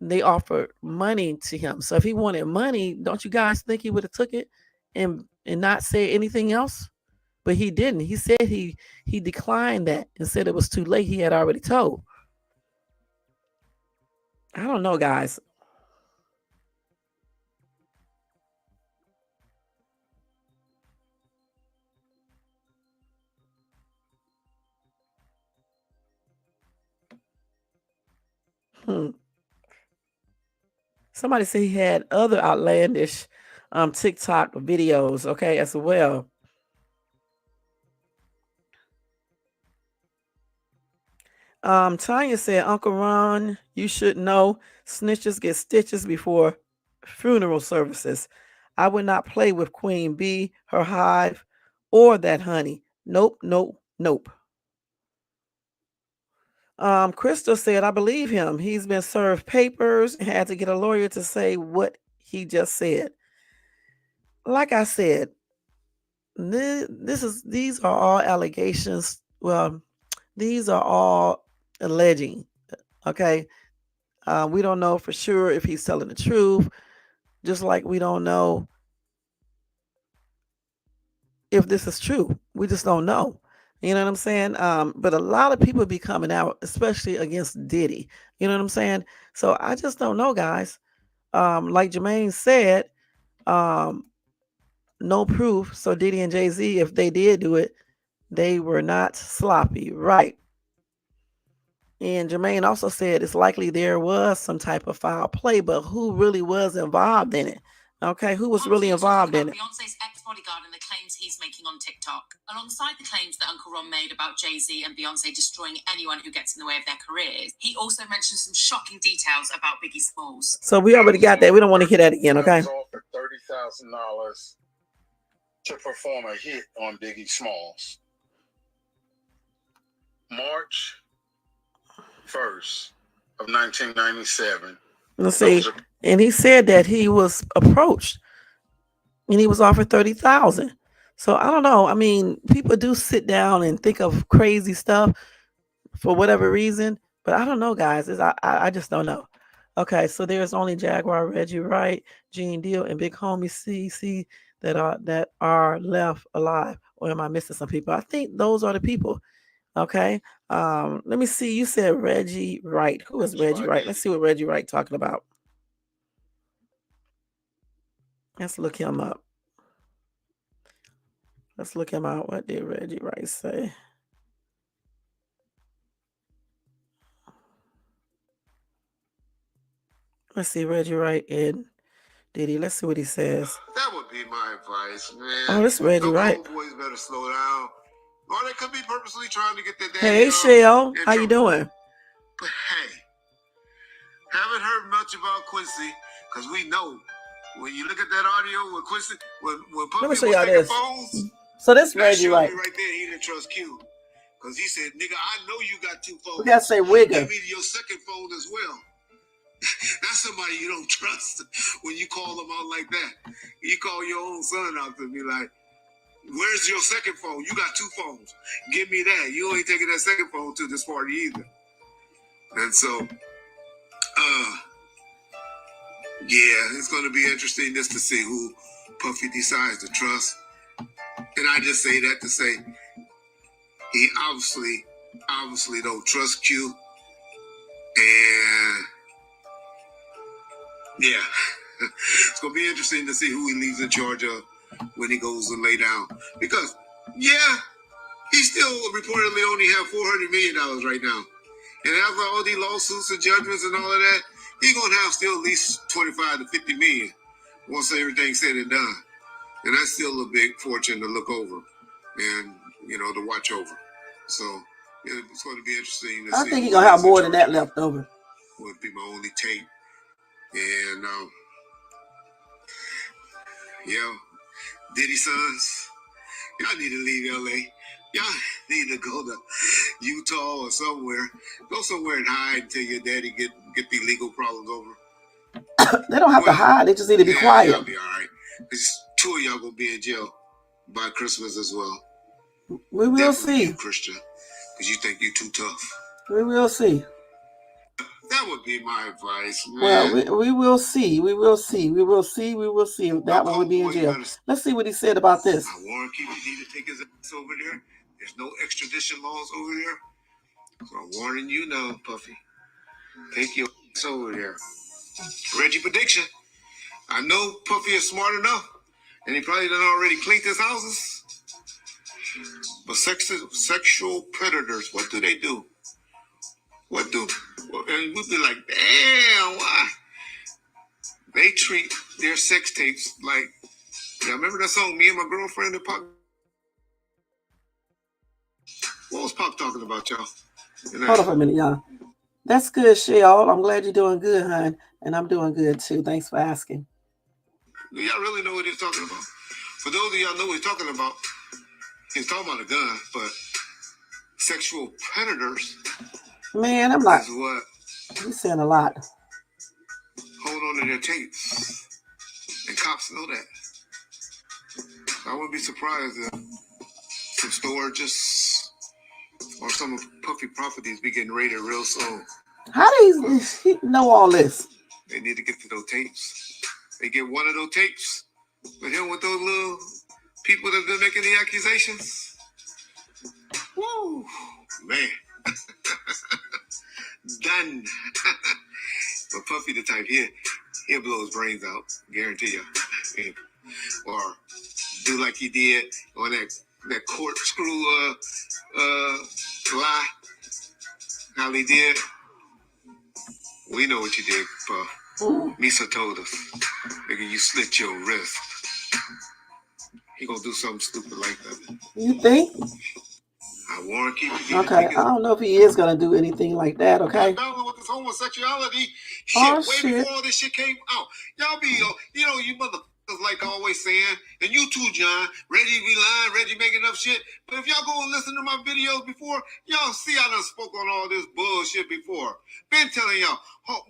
they offered money to him. So if he wanted money, don't you guys think he would have took it and not say anything else? But he didn't. He said he declined that and said it was too late. He had already told. I don't know, guys. Somebody said he had other outlandish TikTok videos, okay, as well. Tanya said, Uncle Ron, you should know snitches get stitches before funeral services. I would not play with Queen Bee, her hive, or that honey. Nope, nope, nope. Crystal said, I believe him. He's been served papers and had to get a lawyer to say what he just said. Like I said, these are all allegations. Well, these are all alleging. Okay. We don't know for sure if he's telling the truth, just like we don't know if this is true. We just don't know. You know what I'm saying? But a lot of people be coming out, especially against Diddy. You know what I'm saying? So I just don't know, guys. Like Jermaine said, no proof. So Diddy and Jay-Z, if they did do it, they were not sloppy, right? And Jermaine also said it's likely there was some type of foul play, but who really was involved in it? Okay, who was really involved in it? Beyonce's ex-bodyguard and the claims he's making on TikTok. Alongside the claims that Uncle Ron made about Jay-Z and Beyonce destroying anyone who gets in the way of their careers, he also mentioned some shocking details about Biggie Smalls. So we already got that. We don't want to hear that again, okay? I was offered $30,000 to perform a hit on Biggie Smalls. March 1st of 1997. Let's see. And he said that he was approached and he was offered $30,000. So I don't know. I mean, people do sit down and think of crazy stuff for whatever reason, but I don't know, guys. I just don't know. Okay, so there's only Jaguar, Reggie Wright, Gene Deal, and Big Homie CC that are left alive. Or am I missing some people? I think those are the people. Okay. Let me see. You said Reggie Wright. Who is Reggie Wright? Let's see what Reggie Wright talking about. Let's look him up. Let's look him out. What did Reggie Wright say? Let's see Reggie Wright and Diddy. Let's see what he says. That would be my advice, man. Oh, this is Reggie Wright. Boys better slow down. Or they could be purposely trying to get their daddy. Hey, Shell. How you doing? But hey, haven't heard much about Quincy, because we know when you look at that audio with Quincy, when let me show y'all this. Phones, so this Reggie Wright. Right there, he didn't trust Q. Because he said, nigga, I know you got 2 phones. We gotta say Wigger. Give me your second phone as well. That's somebody you don't trust when you call them out like that. You call your own son out to be like, where's your second phone? You got 2 phones. Give me that. You ain't taking that second phone to this party either. And so, yeah, it's going to be interesting just to see who Puffy decides to trust. And I just say that to say he obviously don't trust Q. And yeah, it's going to be interesting to see who he leaves in charge of when he goes to lay down. Because, yeah, he still reportedly only have $400 million right now. And after all these lawsuits and judgments and all of that, he's going to have still at least 25 to 50 million once everything's said and done. And that's still a big fortune to look over and, you know, to watch over. So it's going to be interesting to see. I think he's going to have more than that left over. Would be my only take. And, yeah, Diddy sons, y'all need to leave LA. Y'all need to go to Utah or somewhere. Go somewhere and hide until your daddy get the legal problems over. They don't have to hide. They just need to be quiet. Y'all be all right. Because 2 of y'all going to be in jail by Christmas as well. We will see. You, Christian, because you think you're too tough. We will see. That would be my advice, man. Well, we will see. We will see. We will see. We will see. That one would be in jail. Let's see what he said about this. I warn you, he need to take his ass over there. There's no extradition laws over there. So I'm warning you now, Puffy. Take your ass over there. Reggie prediction. I know Puffy is smart enough, and he probably done already cleaned his houses. But sexual predators, what do they do? And we'd be like, damn, why? They treat their sex tapes like, yeah, remember that song, Me and My Girlfriend, and Pop? What was Pop talking about, y'all? Hold on for a minute, y'all. That's good, Shell. I'm glad you're doing good, hon. And I'm doing good, too. Thanks for asking. Do y'all really know what he's talking about? For those of y'all know what he's talking about a gun, but sexual predators. Man, I'm like, is what he's saying a lot. Hold on to their tapes. And cops know that. I wouldn't be surprised if some storages or some of Puffy properties be getting raided real soon. How do he know all this? They need to get to those tapes. They get one of those tapes with him with those little people that been making the accusations. Woo, man. Done. But Puffy the type, he'll blow his brains out, guarantee you. Or do like he did on that corkscrew lie. How he did. We know what you did, Puff. Misa told us. Nigga, you slit your wrist. He gonna do something stupid like that. You think? I warn you. Okay, I don't know if he is gonna do anything like that. Okay. Battling with this homosexuality Oh, shit way before all this shit came out. Y'all be, you motherfuckers like always saying, and you too, John. Reggie be lying, Reggie making up shit. But if y'all go and listen to my videos before, y'all see I done spoke on all this bullshit before. Been telling y'all,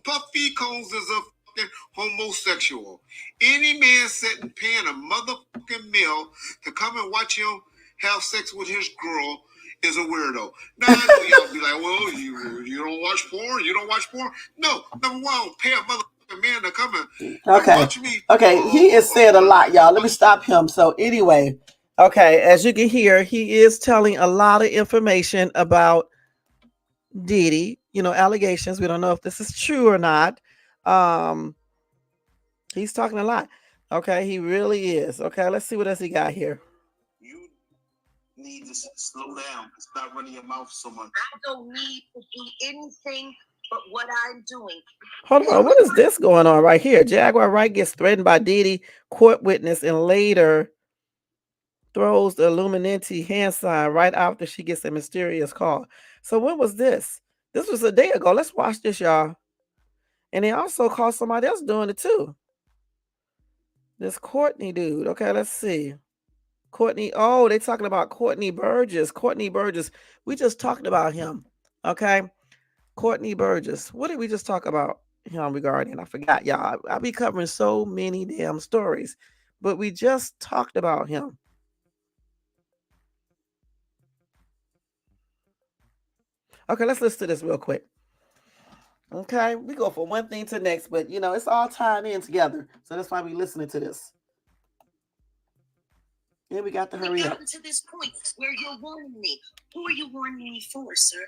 Puffy Combs is a fucking homosexual. Any man sitting paying a motherfucking meal to come and watch him have sex with his girl is a weirdo. Now I know y'all be like, well, you don't watch porn? You don't watch porn? No, number one, I don't pay a motherfucking man to come and watch me. Okay, he is saying a lot, y'all. Let me stop him. So anyway, okay, as you can hear, he is telling a lot of information about Diddy, allegations. We don't know if this is true or not. He's talking a lot. Okay, he really is. Okay, let's see what else he got here. You need to slow down. Stop running your mouth so much. I don't need to do anything but what I'm doing. Hold on, what is this going on right here? Jaguar Wright gets threatened by Diddy, court witness, and later throws the Illuminati hand sign right after she gets a mysterious call. So when was this? This was a day ago. Let's watch this, y'all. And they also caught somebody else doing it too. This Courtney dude. Okay, let's see. Courtney. Oh, they talking about Courtney Burgess. Courtney Burgess. We just talked about him. Okay. Courtney Burgess. What did we just talk about him regarding? I forgot, y'all. I'll be covering so many damn stories. But we just talked about him. Okay, let's listen to this real quick. Okay, we go from one thing to the next, but it's all tying in together. So that's why we're listening to this. And we got to hurry up. To this point where you're warning me. Who are you warning me for, sir?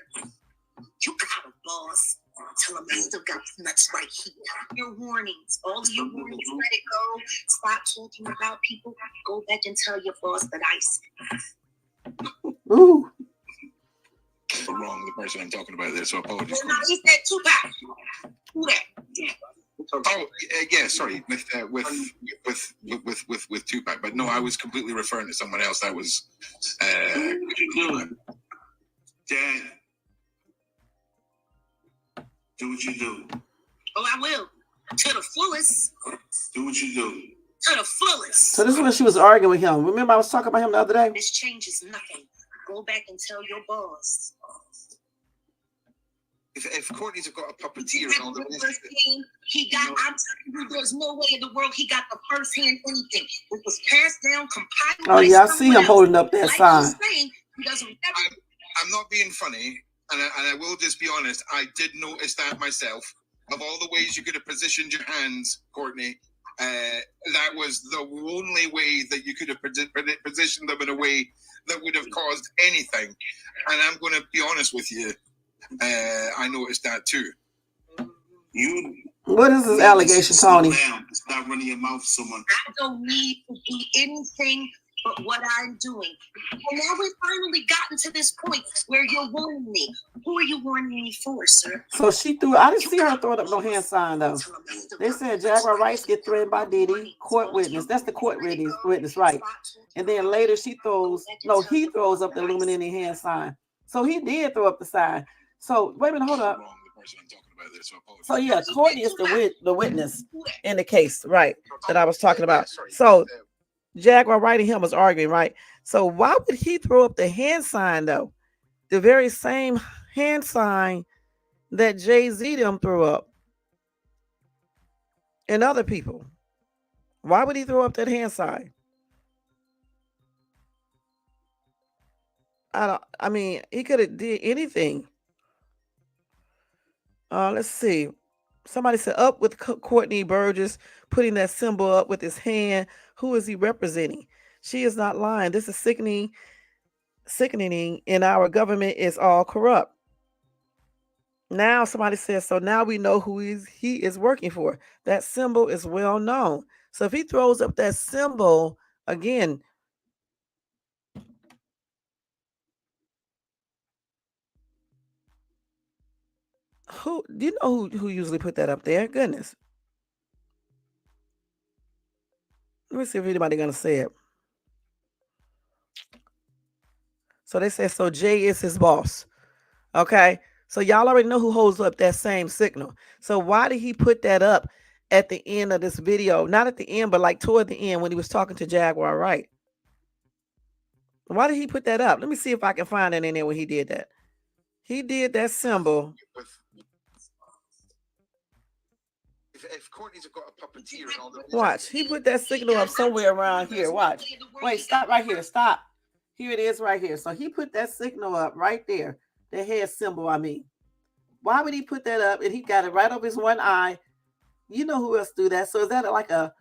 You got a boss. Tell him I still got nuts right here. Your warnings, all of your warnings, let it go. Stop talking about people. Go back and tell your boss that I said. Ooh. I'm wrong, the person I'm talking about there, so apologies. No, he said Tupac. Who that? Yeah. Oh, yeah, sorry, with Tupac, but no, I was completely referring to someone else. That was what you doing, Dad? Do what you do. Oh, I will. To the fullest. Do what you do. To the fullest. So this is when she was arguing with him. Remember I was talking about him the other day? This changes nothing. Go back and tell your boss. If Courtney's got a puppeteer and all the rest, he got. I'm telling you, there's no way in the world he got the first hand anything. It was passed down, compiled. Oh yeah, I see him holding up that sign. Saying, he doesn't. I'm not being funny, and I will just be honest. I did notice that myself. Of all the ways you could have positioned your hands, Courtney, that was the only way that you could have positioned them in a way that would have caused anything. And I'm going to be honest with you. I noticed that too. What is this allegation, Tony? Stop running your mouth so much. I don't need to do anything but what I'm doing. And now we've finally gotten to this point where you're warning me. Who are you warning me for, sir? So she threw, I didn't see her throwing up no hand sign though. They said Jaguar rights get threatened by Diddy, court witness. That's the court witness, right? And then later he throws up the illuminating hand sign. So he did throw up the sign. So wait a minute, hold up. So yeah, Courtney is the witness in the case, right? That I was talking about. So Jaguar Wright and him was arguing, right? So why would he throw up the hand sign though? The very same hand sign that Jay-Z them threw up and other people. Why would he throw up that hand sign? I mean, he could have did anything. Let's see. Somebody said up with Courtney Burgess putting that symbol up with his hand. Who is he representing? She is not lying. This is sickening, and our government is all corrupt. Now somebody says, so now we know who he is working for. That symbol is well known. So if he throws up that symbol again, who do you know who usually put that up there? Goodness. Let me see if anybody gonna say it. So they say so Jay is his boss. Okay. So y'all already know who holds up that same signal. So why did he put that up at the end of this video? Not at the end, but like toward the end when he was talking to Jaguar Wright. Why did he put that up? Let me see if I can find it in there when he did that. He did that symbol. If Courtney's got a puppeteer and all that. Watch. He put that signal up somewhere around here. Watch. Wait, stop right here. Stop. Here it is right here. So he put that signal up right there. The head symbol, I mean. Why would he put that up? And he got it right over his one eye. You know who else do that. So is that like a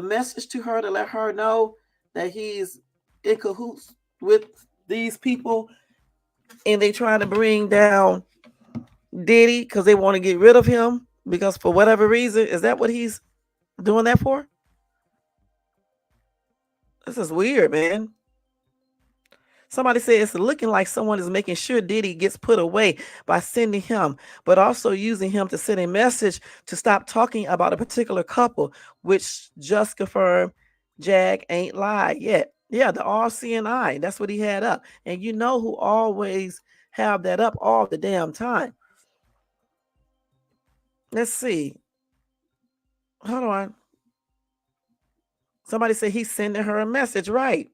message to her to let her know that he's in cahoots with these people and they trying to bring down Diddy because they want to get rid of him because for whatever reason? Is that what he's doing that for? This is weird, man. Somebody said it's looking like someone is making sure Diddy gets put away by sending him, but also using him to send a message to stop talking about a particular couple, which just confirmed Jag ain't lied yet. Yeah, the RCNI. That's what he had up. And you know who always have that up all the damn time. Let's see. Hold on. Somebody said he's sending her a message, right?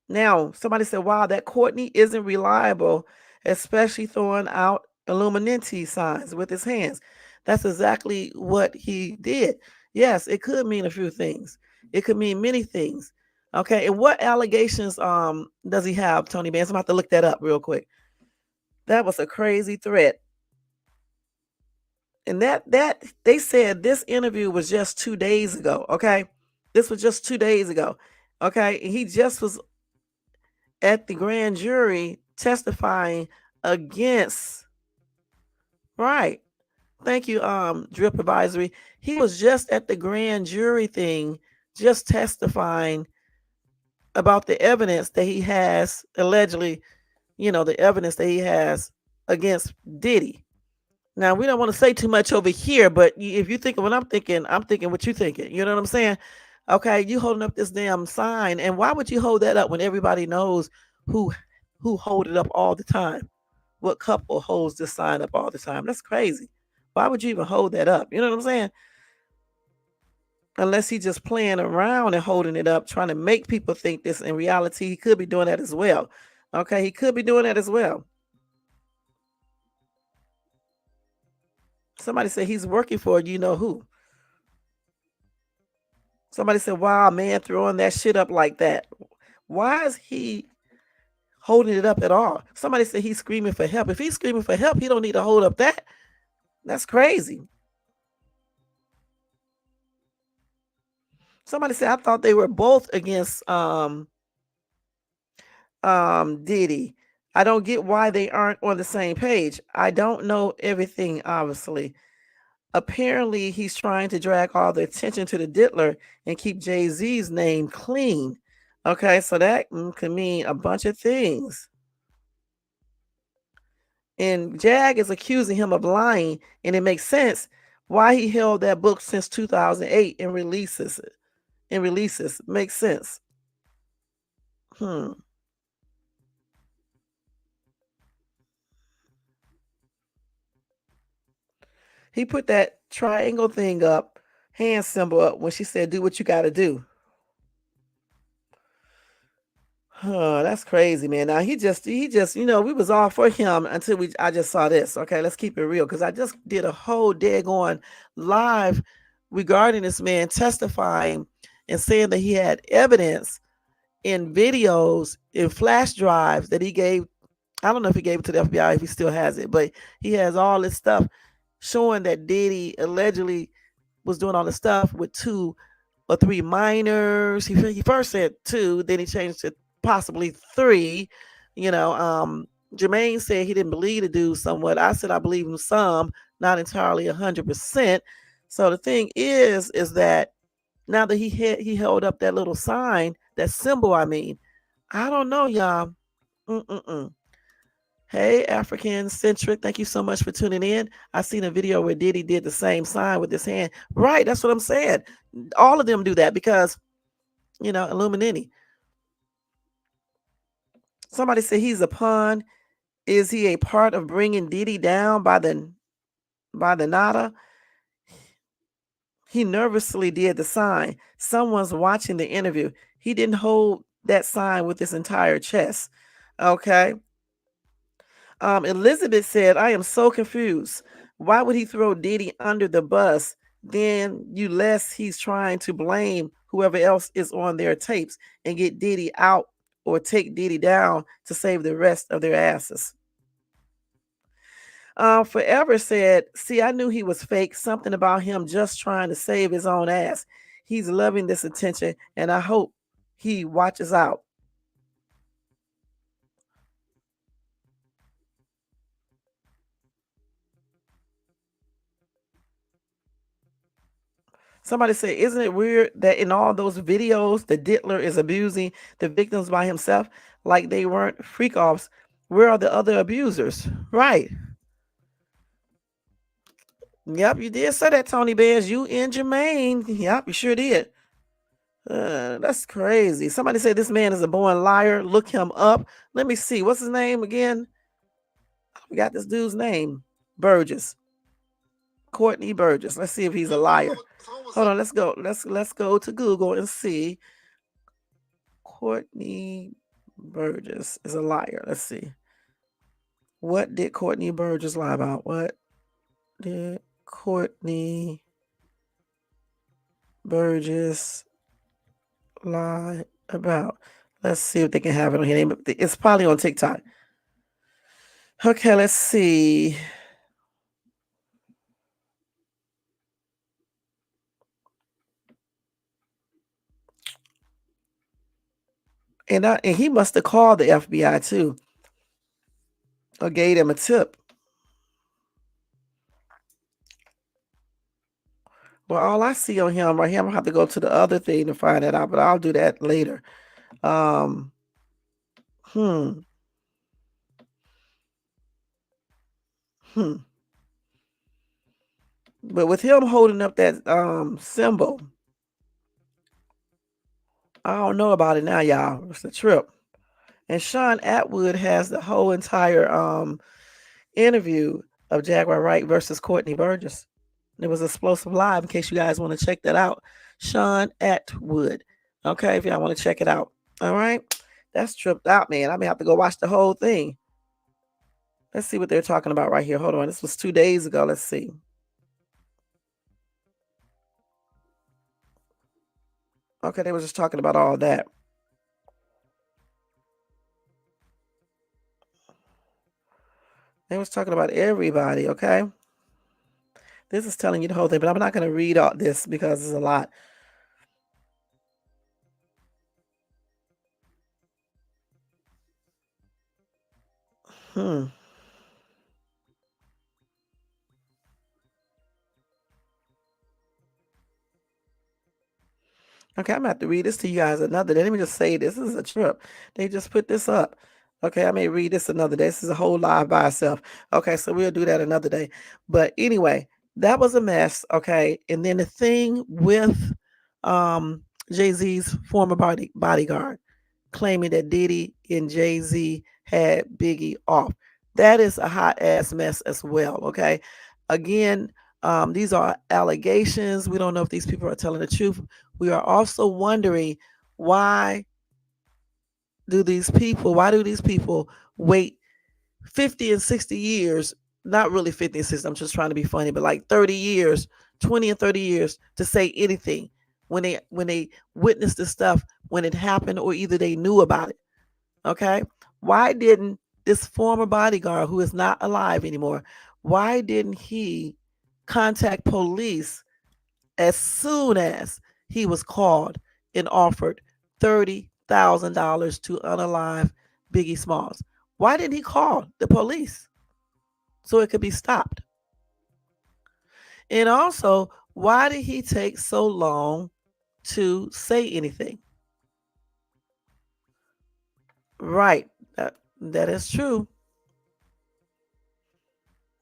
Now, somebody said, wow, that Courtney isn't reliable, especially throwing out Illuminati signs with his hands. That's exactly what he did. Yes, it could mean a few things. It could mean many things. Okay, and what allegations does he have, Tony Banks? I'm going to have to look that up real quick. That was a crazy threat. And that they said this interview was just 2 days ago, okay? This was just 2 days ago. Okay, and he just was at the grand jury testifying against, right? Thank you, Drip Advisory. He was just at the grand jury thing, just testifying about the evidence that he has allegedly, the evidence that he has against Diddy. Now, we don't want to say too much over here, but if you think of what I'm thinking what you're thinking. You know what I'm saying? Okay, you holding up this damn sign, and why would you hold that up when everybody knows who hold it up all the time? What couple holds this sign up all the time? That's crazy. Why would you even hold that up? You know what I'm saying? Unless he's just playing around and holding it up, trying to make people think this. In reality, he could be doing that as well. Okay, he could be doing that as well. Somebody said he's working for you know who. Somebody said, wow, man, throwing that shit up like that. Why is he holding it up at all? Somebody said he's screaming for help. If he's screaming for help, he don't need to hold up that. That's crazy. Somebody said, I thought they were both against Diddy. I don't get why they aren't on the same page. I don't know everything, obviously. Apparently, he's trying to drag all the attention to the diddler and keep Jay-Z's name clean. Okay, so that can mean a bunch of things. And Jag is accusing him of lying, and it makes sense why he held that book since 2008 and releases it. And releases makes sense. Hmm. He put that triangle thing up, hand symbol up when she said, "Do what you got to do." That's crazy, man. Now he just, we was all for him until I just saw this. Okay, let's keep it real because I just did a whole daggone live regarding this man testifying and saying that he had evidence in videos in flash drives that he gave. I don't know if he gave it to the FBI if he still has it, but he has all this stuff showing that Diddy allegedly was doing all this stuff with 2 or 3 minors. He first said 2, then he changed to possibly 3. You know, Jermaine said he didn't believe the dude somewhat. I said I believe him some, not entirely 100%. So the thing is that now that he held up that little sign, that symbol, I mean, I don't know, y'all. Mm-mm-mm. Hey, African Centric, thank you so much for tuning in. I seen a video where Diddy did the same sign with his hand. Right, that's what I'm saying. All of them do that because, Illuminati. Somebody said he's a pawn. Is he a part of bringing Diddy down by the nada? He nervously did the sign. Someone's watching the interview. He didn't hold that sign with his entire chest. Okay. Elizabeth said, I am so confused. Why would he throw Diddy under the bus? Then you less he's trying to blame whoever else is on their tapes and get Diddy out or take Diddy down to save the rest of their asses. Forever said, see, I knew he was fake. Something about him just trying to save his own ass. He's loving this attention, and I hope he watches out. Somebody said, isn't it weird that in all those videos, the diddler is abusing the victims by himself like they weren't freak offs? Where are the other abusers? Right. Yep, you did say that, Tony Bears. You and Jermaine. Yep, you sure did. That's crazy. Somebody said this man is a born liar. Look him up. Let me see. What's his name again? We got this dude's name. Burgess. Courtney Burgess. Let's see if he's a liar. Hold on, let's go. Let's go to Google and see. Courtney Burgess is a liar. Let's see. What did Courtney Burgess lie about? What did Courtney Burgess lie about? Let's see if they can have it on here. It's probably on TikTok. Okay, let's see. And he must have called the FBI too, or gave them a tip. Well, all I see on him right here, I'm gonna have to go to the other thing to find that out, but I'll do that later. Um, hmm. Hmm. But with him holding up that symbol, I don't know about it now, y'all. It's a trip. And Sean Atwood has the whole entire interview of Jaguar Wright versus Courtney Burgess. It was Explosive Live in case you guys want to check that out. Sean Atwood. Okay, if y'all want to check it out. All right. That's tripped out, man. I may have to go watch the whole thing. Let's see what they're talking about right here. Hold on. This was 2 days ago. Let's see. Okay, they were just talking about all that. They was talking about everybody, okay? This is telling you the whole thing, but I'm not going to read all this because it's a lot. Okay, I'm gonna have to read this to you guys another day. Let me just say this is a trip. They just put this up. Okay, I may read this another day. This is a whole live by itself. Okay, so we'll do that another day. But anyway, that was a mess. Okay, and then the thing with um Jay-Z's former bodyguard claiming that Diddy and Jay-Z had Biggie off. That is a hot ass mess as well. Okay, again, these are allegations. We don't know if these people are telling the truth. We are also wondering why why do these people wait 50 and 60 years, not really 50 and 60, I'm just trying to be funny, but like 30 years, 20 and 30 years to say anything when they witnessed the stuff when it happened or either they knew about it. Okay? Why didn't this former bodyguard who is not alive anymore, why didn't he contact police as soon as he was called and offered $30,000 to unalive Biggie Smalls? Why didn't he call the police so it could be stopped? And also, why did he take so long to say anything? Right, that is true.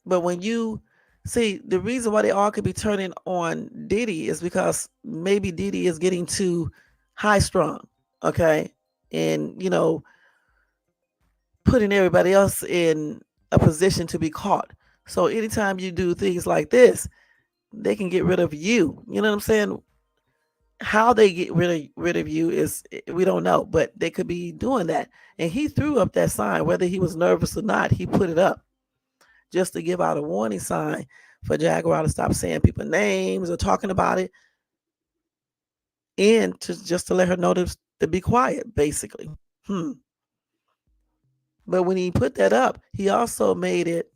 But when you see, the reason why they all could be turning on Diddy is because maybe Diddy is getting too high strung, okay? And, putting everybody else in a position to be caught. So anytime you do things like this, they can get rid of you. You know what I'm saying? How they get rid of you is we don't know, but they could be doing that. And he threw up that sign, whether he was nervous or not. He put it up just to give out a warning sign for Jaguar to stop saying people's names or talking about it, and just to let her know to be quiet, basically. But when he put that up, he also made it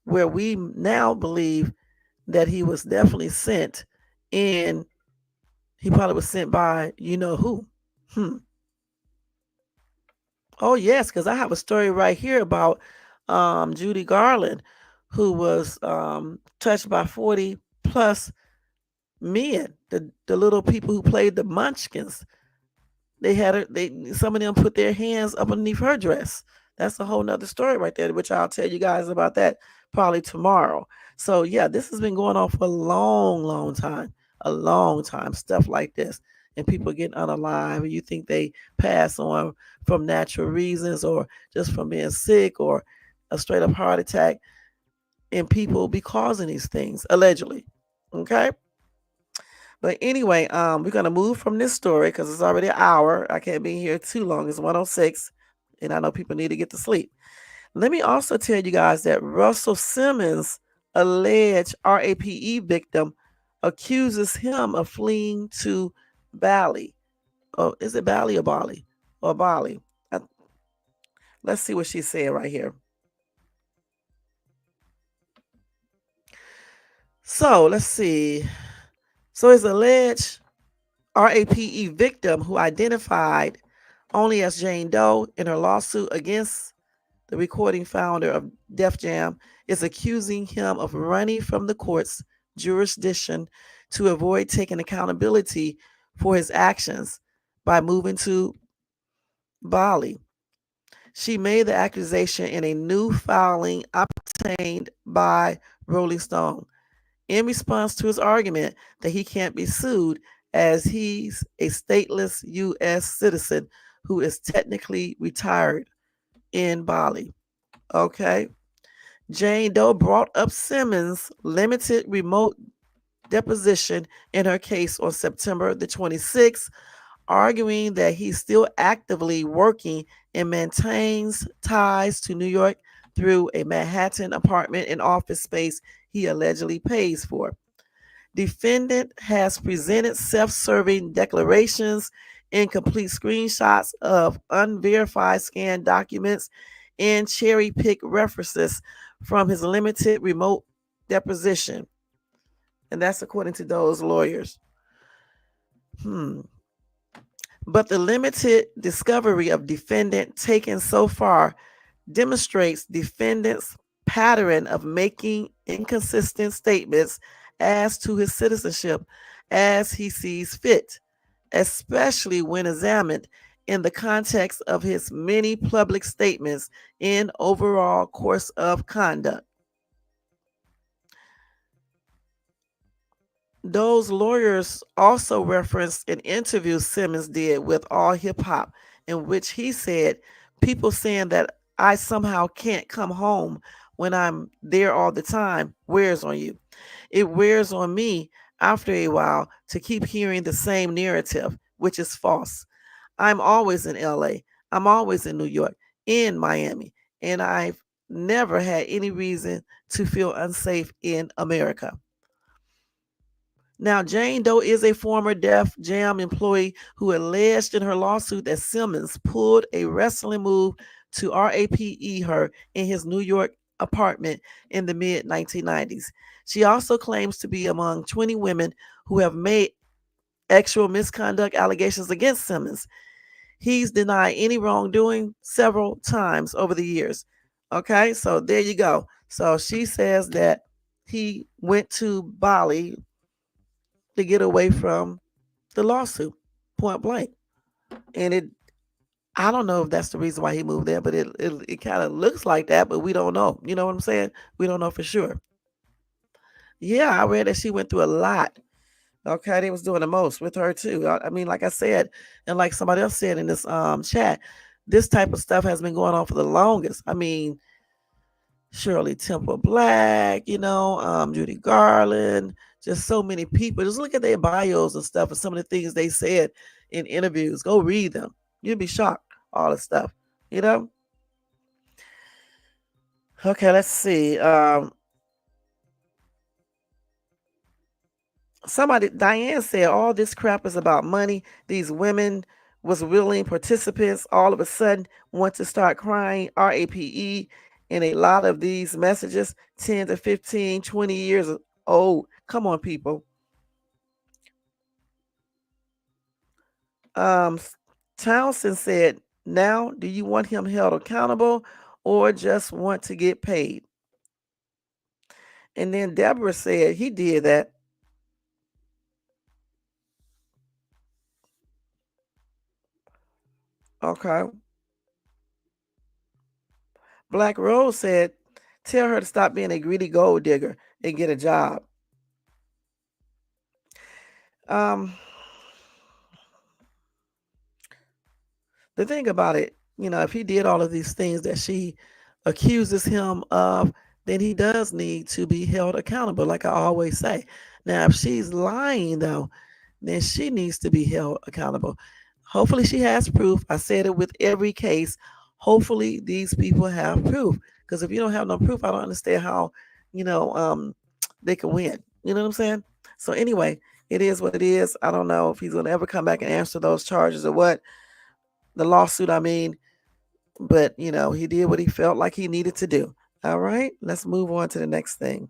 where we now believe that he was definitely sent, and he probably was sent by you know who. Oh yes, because I have a story right here about Judy Garland, who was touched by 40 plus men, the little people who played the Munchkins. They had her. Some of them put their hands up underneath her dress. That's a whole nother story right there, which I'll tell you guys about that probably tomorrow. So yeah, this has been going on for a long, long time. A long time. Stuff like this. And people getting unalive, and you think they pass on from natural reasons or just from being sick or a straight up heart attack. And people be causing these things, allegedly. Okay? But anyway, we're gonna move from this story because it's already an hour. I can't be here too long. It's 106, and I know people need to get to sleep. Let me also tell you guys that Russell Simmons, alleged RAPE victim, accuses him of fleeing to Bali. Oh, is it Bali or Bali? Or Bali? Let's see what she's saying right here. So let's see. So his alleged RAPE victim, who identified only as Jane Doe in her lawsuit against the recording founder of Def Jam, is accusing him of running from the court's jurisdiction to avoid taking accountability for his actions by moving to Bali. She made the accusation in a new filing obtained by Rolling Stone in response to his argument that he can't be sued as he's a stateless U.S. citizen who is technically retired in Bali. Okay. Jane Doe brought up Simmons' limited remote deposition in her case on September the 26th, arguing that he's still actively working and maintains ties to New York through a Manhattan apartment and office space he allegedly pays for. Defendant has presented self-serving declarations, incomplete screenshots of unverified scanned documents, and cherry-picked references from his limited remote deposition. And that's according to those lawyers. But the limited discovery of defendant taken so far demonstrates defendant's pattern of making inconsistent statements as to his citizenship as he sees fit. especially when examined in the context of his many public statements in overall course of conduct. Those lawyers also referenced an interview Simmons did with All Hip Hop, in which he said, people saying that I somehow can't come home when I'm there all the time wears on you. It wears on me after a while to keep hearing the same narrative, which is false. I'm always in LA, I'm always in New York, in Miami, and I've never had any reason to feel unsafe in America. Now, Jane Doe is a former Def Jam employee who alleged in her lawsuit that Simmons pulled a wrestling move to RAPE her in his New York apartment in the mid 1990s. She also claims to be among 20 women who have made actual misconduct allegations against Simmons. He's denied any wrongdoing several times over the years. Okay, so there you go. So she says that he went to Bali to get away from the lawsuit, point blank. And I don't know if that's the reason why he moved there, but it kind of looks like that, but we don't know. You know what I'm saying? We don't know for sure. Yeah, I read that she went through a lot. Okay, they was doing the most with her too. I mean, like I said, and like somebody else said in this chat, this type of stuff has been going on for the longest. I mean, Shirley Temple Black, Judy Garland, just so many people. Just look at their bios and stuff and some of the things they said in interviews. Go read them. You'll be shocked. All the stuff, you know? Okay, let's see. Diane said, all this crap is about money. These women was willing participants all of a sudden want to start crying RAPE, and a lot of these messages 10 to 15, 20 years old. Come on, people. Townsend said, now do you want him held accountable or just want to get paid? And then Deborah said he did that. Okay. Black Rose said, tell her to stop being a greedy gold digger and get a job. The thing about it, if he did all of these things that she accuses him of, then he does need to be held accountable, like I always say. Now, if she's lying, though, then she needs to be held accountable. Hopefully, she has proof. I said it with every case. Hopefully, these people have proof. Because if you don't have no proof, I don't understand how, they can win. You know what I'm saying? So anyway, it is what it is. I don't know if he's going to ever come back and answer those charges or what. The lawsuit, I mean. But, he did what he felt like he needed to do. All right, let's move on to the next thing.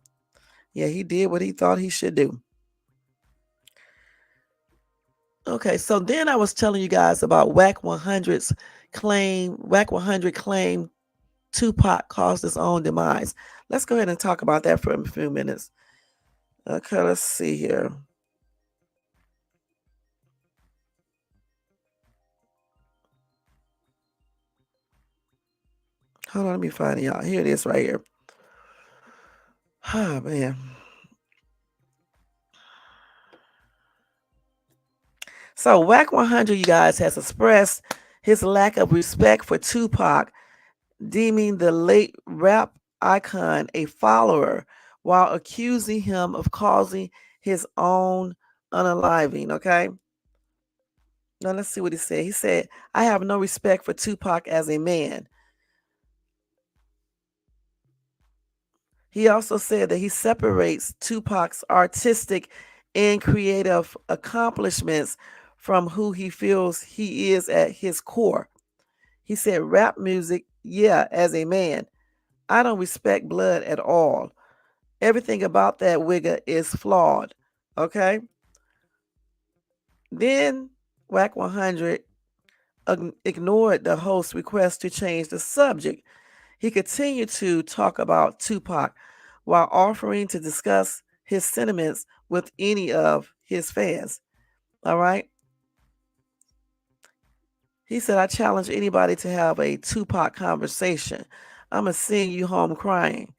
Yeah, he did what he thought he should do. Okay, so then I was telling you guys about Wack 100's claim. Wack 100 claimed Tupac caused his own demise. Let's go ahead and talk about that for a few minutes. Okay, let's see here. Hold on, let me find it, y'all. Here it is right here. Oh, man. So Wack 100, you guys, has expressed his lack of respect for Tupac, deeming the late rap icon a follower while accusing him of causing his own unaliving. Okay. Now let's see what he said. He said, I have no respect for Tupac as a man. He also said that he separates Tupac's artistic and creative accomplishments from who he feels he is at his core. He said, rap music, yeah, as a man, I don't respect blood at all. Everything about that wigger is flawed. Okay? Then Wack 100 ignored the host's request to change the subject. He continued to talk about Tupac while offering to discuss his sentiments with any of his fans. All right? He said, I challenge anybody to have a Tupac conversation. I'm going to send you home crying,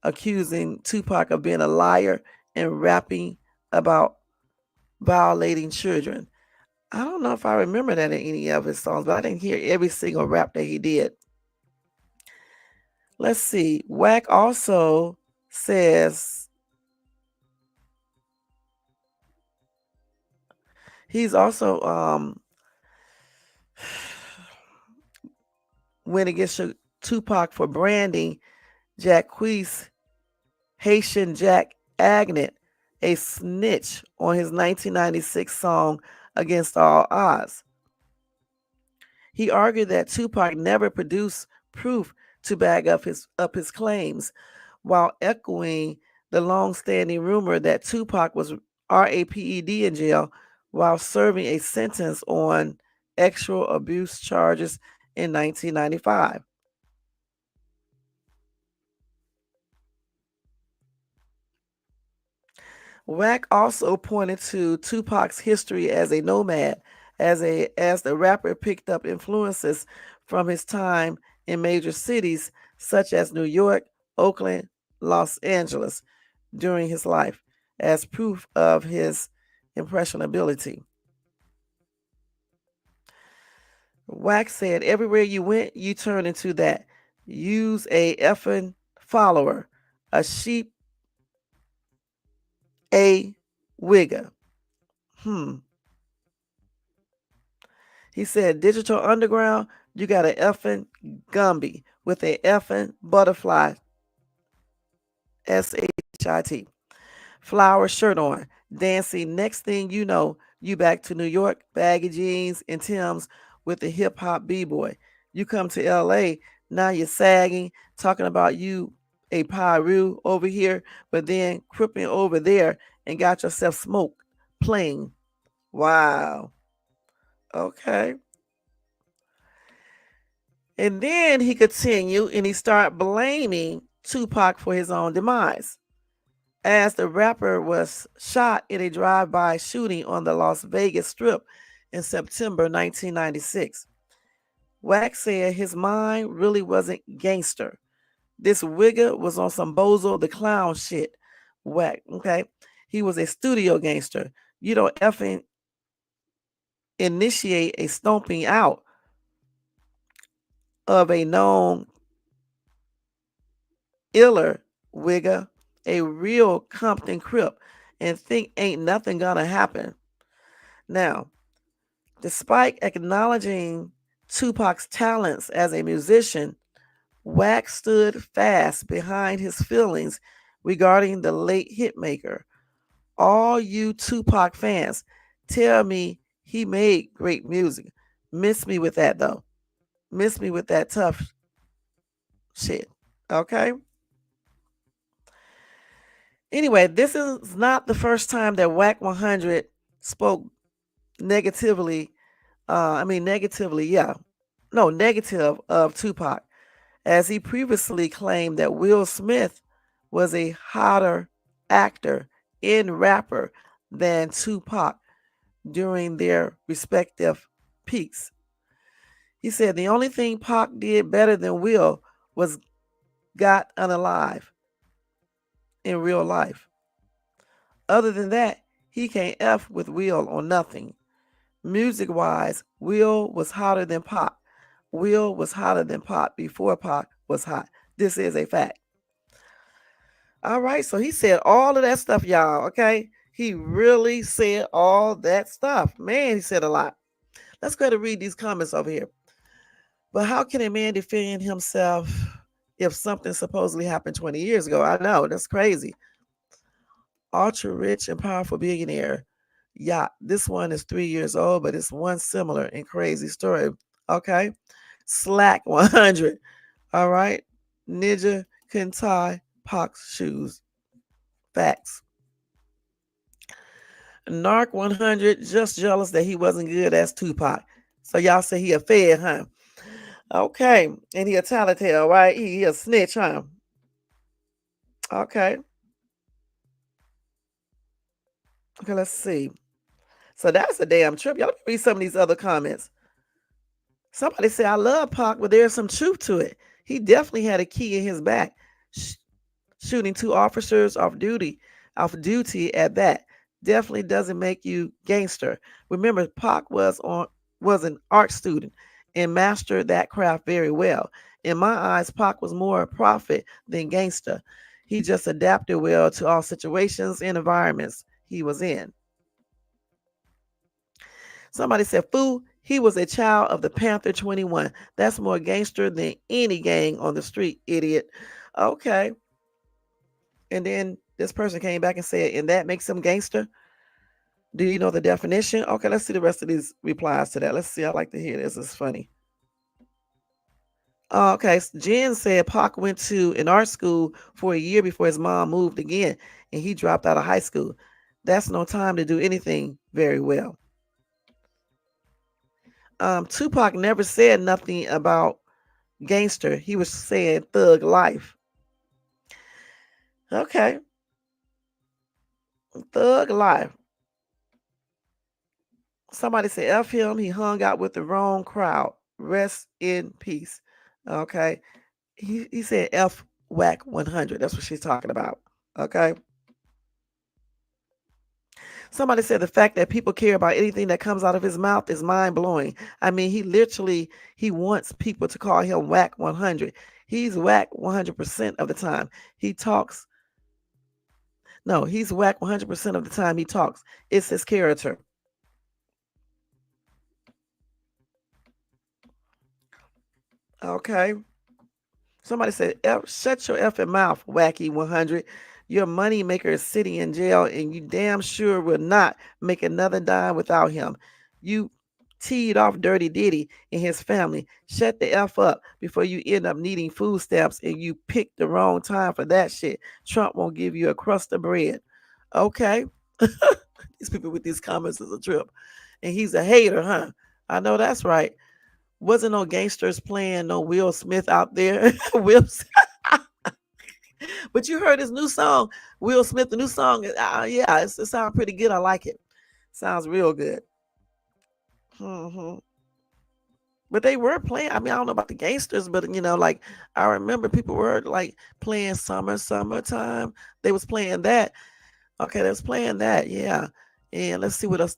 accusing Tupac of being a liar and rapping about violating children. I don't know if I remember that in any of his songs, but I didn't hear every single rap that he did. Let's see. Wack also says he's also went against Tupac for branding Jacquees Haitian Jack Agnet a snitch on his 1996 song Against All Odds. He argued that Tupac never produced proof to back up his claims, while echoing the long-standing rumor that Tupac was RAPED in jail while serving a sentence on sexual abuse charges in 1995. Wack also pointed to Tupac's history as a nomad, as the rapper picked up influences from his time in major cities such as New York, Oakland, Los Angeles during his life, as proof of his impressionability. Wack said, everywhere you went, you turned into that. Use a effing follower, a sheep, a wigger. He said, Digital Underground, you got an effing Gumby with a effing butterfly, SHIT, flower shirt on, dancing. Next thing you know, you back to New York, baggy jeans and Timbs with the hip hop B-boy. You come to LA, now you're sagging, talking about you a Pyru over here, but then cripping over there and got yourself smoked playing. Wow. Okay. And then he continued and he started blaming Tupac for his own demise, as the rapper was shot in a drive-by shooting on the Las Vegas Strip in September 1996. Wack said his mind really wasn't gangster. This wigger was on some Bozo the Clown shit. Wack, okay? He was a studio gangster. You don't effing initiate a stomping out of a known iller wigger, a real Compton Crip, and think ain't nothing gonna happen. Now, despite acknowledging Tupac's talents as a musician, Wack stood fast behind his feelings regarding the late hitmaker. All you Tupac fans, tell me he made great music. Miss me with that though. Miss me with that tough shit. Okay? Anyway, this is not the first time that Wack 100 spoke negatively. Negative of Tupac, as he previously claimed that Will Smith was a hotter actor and rapper than Tupac during their respective peaks. He said the only thing Pac did better than Will was got unalive in real life. Other than that, he can't F with Will on nothing. Music wise, Will was hotter than Pac. Will was hotter than Pac before Pac was hot. This is a fact. All right, so he said all of that stuff, y'all, okay? He really said all that stuff. Man, he said a lot. Let's go to read these comments over here. But how can a man defend himself if something supposedly happened 20 years ago? I know, that's crazy. Ultra rich and powerful billionaire. Yeah, this one is 3 years old, but it's one similar and crazy story. Okay. Slack 100. All right. Ninja can tie Pac's shoes. Facts. Narc 100, just jealous that he wasn't good as Tupac. So y'all say he a fed, huh? Okay. And he a tattletale, right? He a snitch, huh? Okay. Okay, let's see. So that's a damn trip. Y'all read some of these other comments. Somebody said, I love Pac, but there's some truth to it. He definitely had a key in his back, sh- shooting two officers off duty at that. Definitely doesn't make you gangster. Remember, Pac was an art student and mastered that craft very well. In my eyes, Pac was more a prophet than gangster. He just adapted well to all situations and environments he was in. Somebody said, Foo, he was a child of the Panther 21. That's more gangster than any gang on the street, idiot. Okay. And then this person came back and said, and that makes him gangster? Do you know the definition? Okay, let's see the rest of these replies to that. Let's see. I like to hear this. It's funny. Okay, Jen said Pac went to an art school for a year before his mom moved again, and he dropped out of high school. That's no time to do anything very well. Tupac never said nothing about gangster. He was saying thug life. Okay, thug life. Somebody said F him. He hung out with the wrong crowd. Rest in peace. Okay. He said F Wack 100. That's what she's talking about. Okay. Somebody said the fact that people care about anything that comes out of his mouth is mind blowing. I mean, he wants people to call him Wack 100. He's Wack 100% of the time. He talks. No, he's Wack 100% of the time he talks. It's his character. Okay. Somebody said, shut your effing mouth, Wacky 100. Your money maker is sitting in jail and you damn sure will not make another dime without him. You teed off Dirty Diddy and his family. Shut the F up before you end up needing food stamps and you picked the wrong time for that shit. Trump won't give you a crust of bread. Okay. These people with these comments is a trip. And he's a hater, huh? I know that's right. Wasn't no gangsters playing no Will Smith out there. But you heard his new song, Will Smith, the new song. Yeah, it sounds pretty good. I like it. Sounds real good. But they were playing. I mean, I don't know about the gangsters, but like I remember people were like playing summertime. They was playing that. Okay, they was playing that. Yeah, and let's see what else.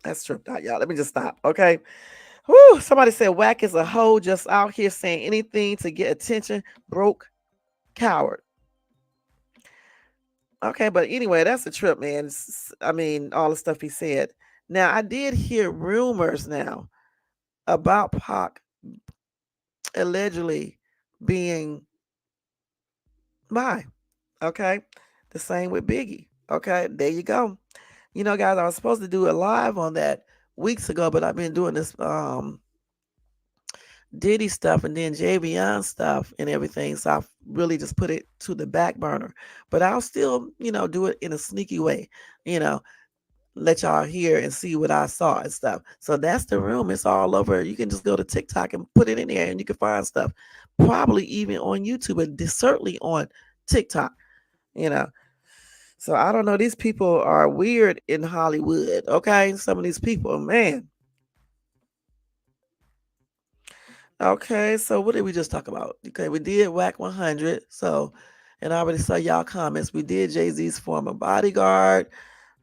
That's tripped out, y'all. Let me just stop. Okay. Whew, somebody said Wack is a hoe just out here saying anything to get attention. Broke coward. Okay, but anyway, that's a trip, man. I mean, all the stuff he said. Now, I did hear rumors now about Pac allegedly being bi. Okay. The same with Biggie. Okay. There you go. Guys, I was supposed to do a live on that weeks ago, but I've been doing this Diddy stuff and then JVN stuff and everything. So I've really just put it to the back burner. But I'll still, do it in a sneaky way, let y'all hear and see what I saw and stuff. So that's the room. It's all over. You can just go to TikTok and put it in there and you can find stuff. Probably even on YouTube, but certainly on TikTok, you know. So I don't know. These people are weird in Hollywood. Okay. Some of these people, man. Okay, so what did we just talk about? Okay, we did Wack 100. So, and I already saw y'all comments. We did Jay-Z's former bodyguard.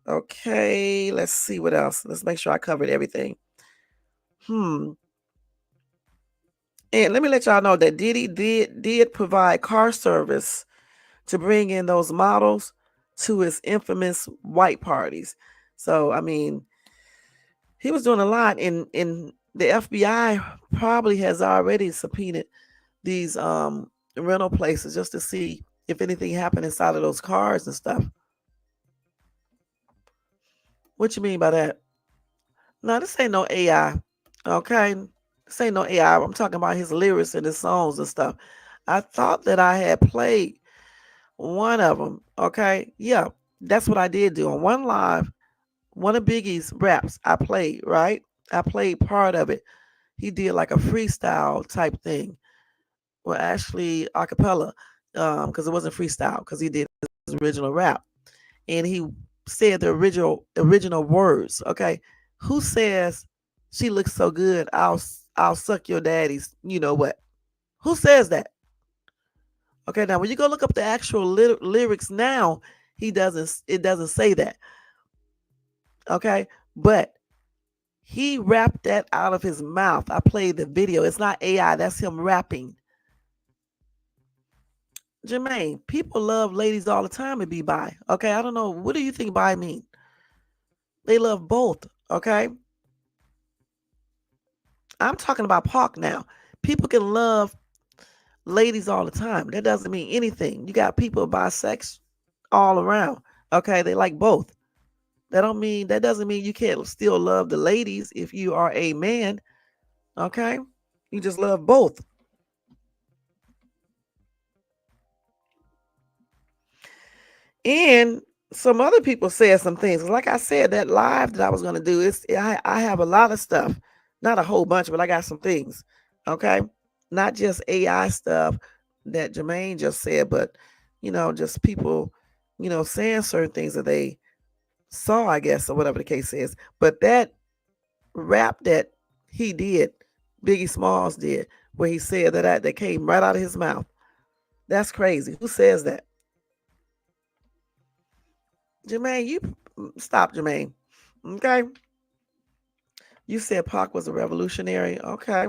Okay, let's see what else. Let's make sure I covered everything. And let me let y'all know that Diddy did provide car service to bring in those models to his infamous white parties. So, I mean, he was doing a lot, and the FBI probably has already subpoenaed these rental places just to see if anything happened inside of those cars and stuff. What you mean by that? No, this ain't no AI. Okay, this ain't no AI. I'm talking about his lyrics and his songs and stuff. I thought that I had played one of them. Okay, yeah, that's what I did do on one live. One of Biggie's raps I played, right? I played part of it. He did like a freestyle type thing. Well, actually, a cappella, because it wasn't freestyle, because he did his original rap, and he said the original words. Okay, who says She looks so good. I'll suck your daddy's. You know what? Who says that? Okay, now when you go look up the actual lyrics now, it doesn't say that. Okay, but he rapped that out of his mouth. I played the video. It's not AI. That's him rapping. Jermaine, people love ladies all the time and be bi. Okay, I don't know. What do you think bi mean? They love both. Okay, I'm talking about Pac now. People can love ladies all the time. That doesn't mean anything. You got people bisexual all around. Okay, they like both. That doesn't mean you can't still love the ladies if you are a man. Okay, you just love both. And some other people said some things. Like I said, that live that I was going to do, I have a lot of stuff. Not a whole bunch, but I got some things. Okay. Not just AI stuff that Jermaine just said, but, just people, saying certain things that they saw, I guess, or whatever the case is. But that rap that he did, Biggie Smalls did, where he said that came right out of his mouth. That's crazy. Who says that? Jermaine, you stop, Jermaine. Okay. You said Pac was a revolutionary. Okay.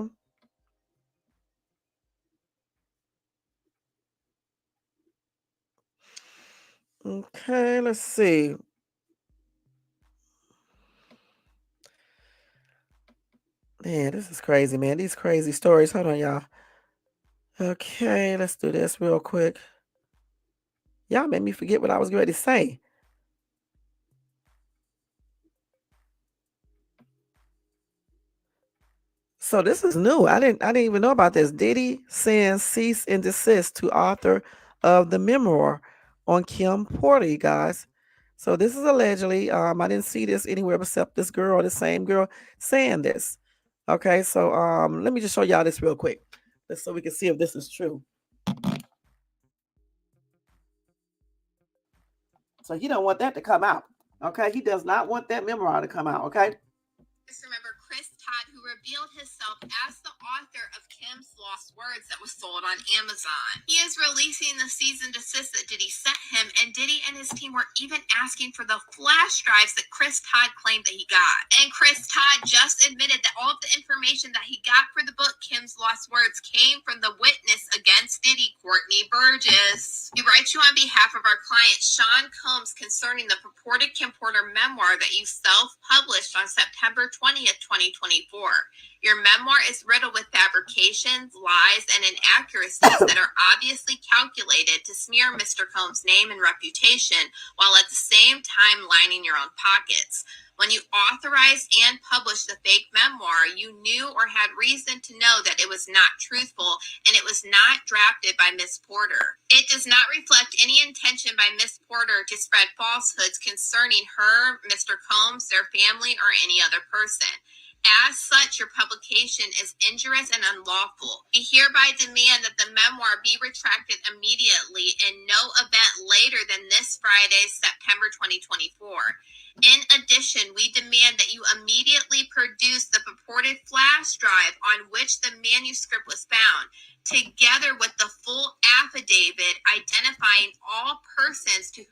Okay, let's see. Man, this is crazy, man. These crazy stories. Hold on, y'all. Okay, let's do this real quick. Y'all made me forget what I was ready to say. So this is new. I didn't even know about this. Diddy sends cease and desist to author of the memoir on Kim Porter, you guys. So this is allegedly, I didn't see this anywhere except this girl, the same girl saying this. Okay, so let me just show y'all this real quick, just so we can see if this is true. So he don't want that to come out. Okay, he does not want that memoir to come out. Okay. Just remember Chris Todd, who revealed himself as the author of Kim's Lost Words that was sold on Amazon. He is releasing the cease and desist that Diddy sent him, and Diddy and his team were even asking for the flash drives that Chris Todd claimed that he got. And Chris Todd just admitted that all of the information that he got for the book Kim's Lost Words came from the witness against Diddy, Courtney Burgess. We write you on behalf of our client Sean Combs concerning the purported Kim Porter memoir that you self-published on September 20th, 2024. Your memoir is riddled with fabrications, lies, and inaccuracies that are obviously calculated to smear Mr. Combs' name and reputation, while at the same time lining your own pockets. When you authorized and published the fake memoir, you knew or had reason to know that it was not truthful and it was not drafted by Miss Porter. It does not reflect any intention by Miss Porter to spread falsehoods concerning her, Mr. Combs, their family, or any other person. As such, your publication is injurious and unlawful. We hereby demand that the memoir be retracted immediately in no event later than this Friday, September 2024. In addition, we demand that you immediately produce the purported flash drive on which the manuscript was found, together with the full affidavit identifying all persons to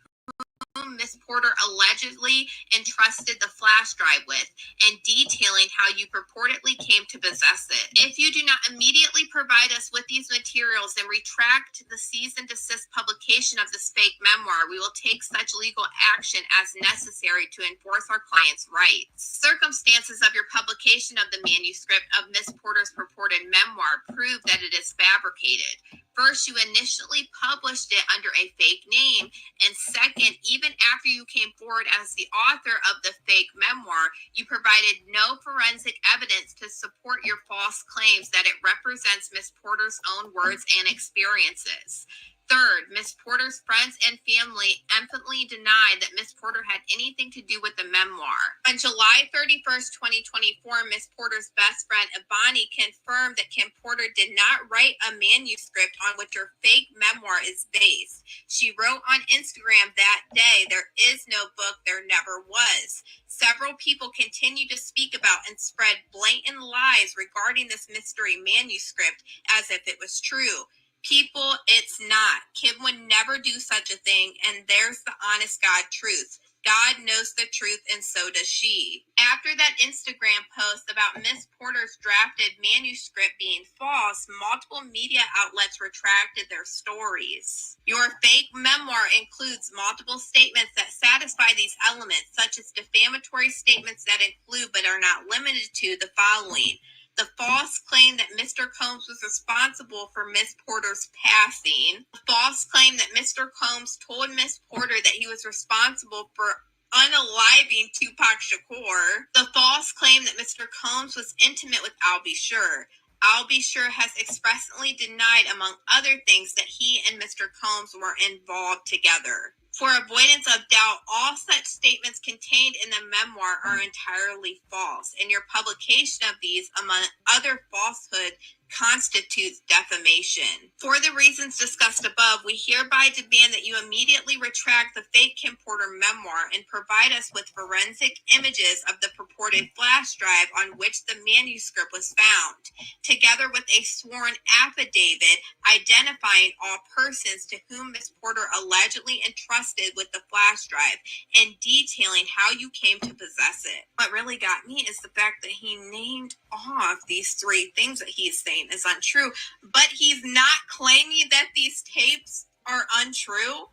whom Miss Porter allegedly entrusted the flash drive with, and detailing how you purportedly came to possess it. If you do not immediately provide us with these materials and retract the cease and desist publication of this fake memoir, we will take such legal action as necessary to enforce our client's rights. Circumstances of your publication of the manuscript of Miss Porter's purported memoir prove that it is fabricated. First, you initially published it under a fake name, and second, even after you came forward as the author of the fake memoir, you provided no forensic evidence to support your false claims that it represents Miss Porter's own words and experiences. Third, Miss Porter's friends and family emphatically denied that Miss Porter had anything to do with the memoir. On July 31st, 2024, Miss Porter's best friend, Ebony, confirmed that Kim Porter did not write a manuscript on which her fake memoir is based. She wrote on Instagram that day, "There is no book, there never was." Several people continue to speak about and spread blatant lies regarding this mystery manuscript as if it was true. People, it's not. Kim would never do such a thing, and there's the honest God truth. God knows the truth, and so does she. After that Instagram post about Miss Porter's drafted manuscript being false, multiple media outlets retracted their stories. Your fake memoir includes multiple statements that satisfy these elements, such as defamatory statements that include but are not limited to the following: the false claim that Mr. Combs was responsible for Miss Porter's passing, the false claim that Mr. Combs told Miss Porter that he was responsible for unaliving Tupac Shakur, the false claim that Mr. Combs was intimate with I'll Be Sure. I'll Be Sure has expressly denied, among other things, that he and Mr. Combs were involved together. For avoidance of doubt, all such statements contained in the memoir are entirely false, and your publication of these, among other falsehood, constitutes defamation. For the reasons discussed above, we hereby demand that you immediately retract the fake Kim Porter memoir and provide us with forensic images of the purported flash drive on which the manuscript was found, together with a sworn affidavit identifying all persons to whom Miss Porter allegedly entrusted with the flash drive and detailing how you came to possess it. What really got me is the fact that he named off these three things that he's saying is untrue, but he's not claiming that these tapes are untrue.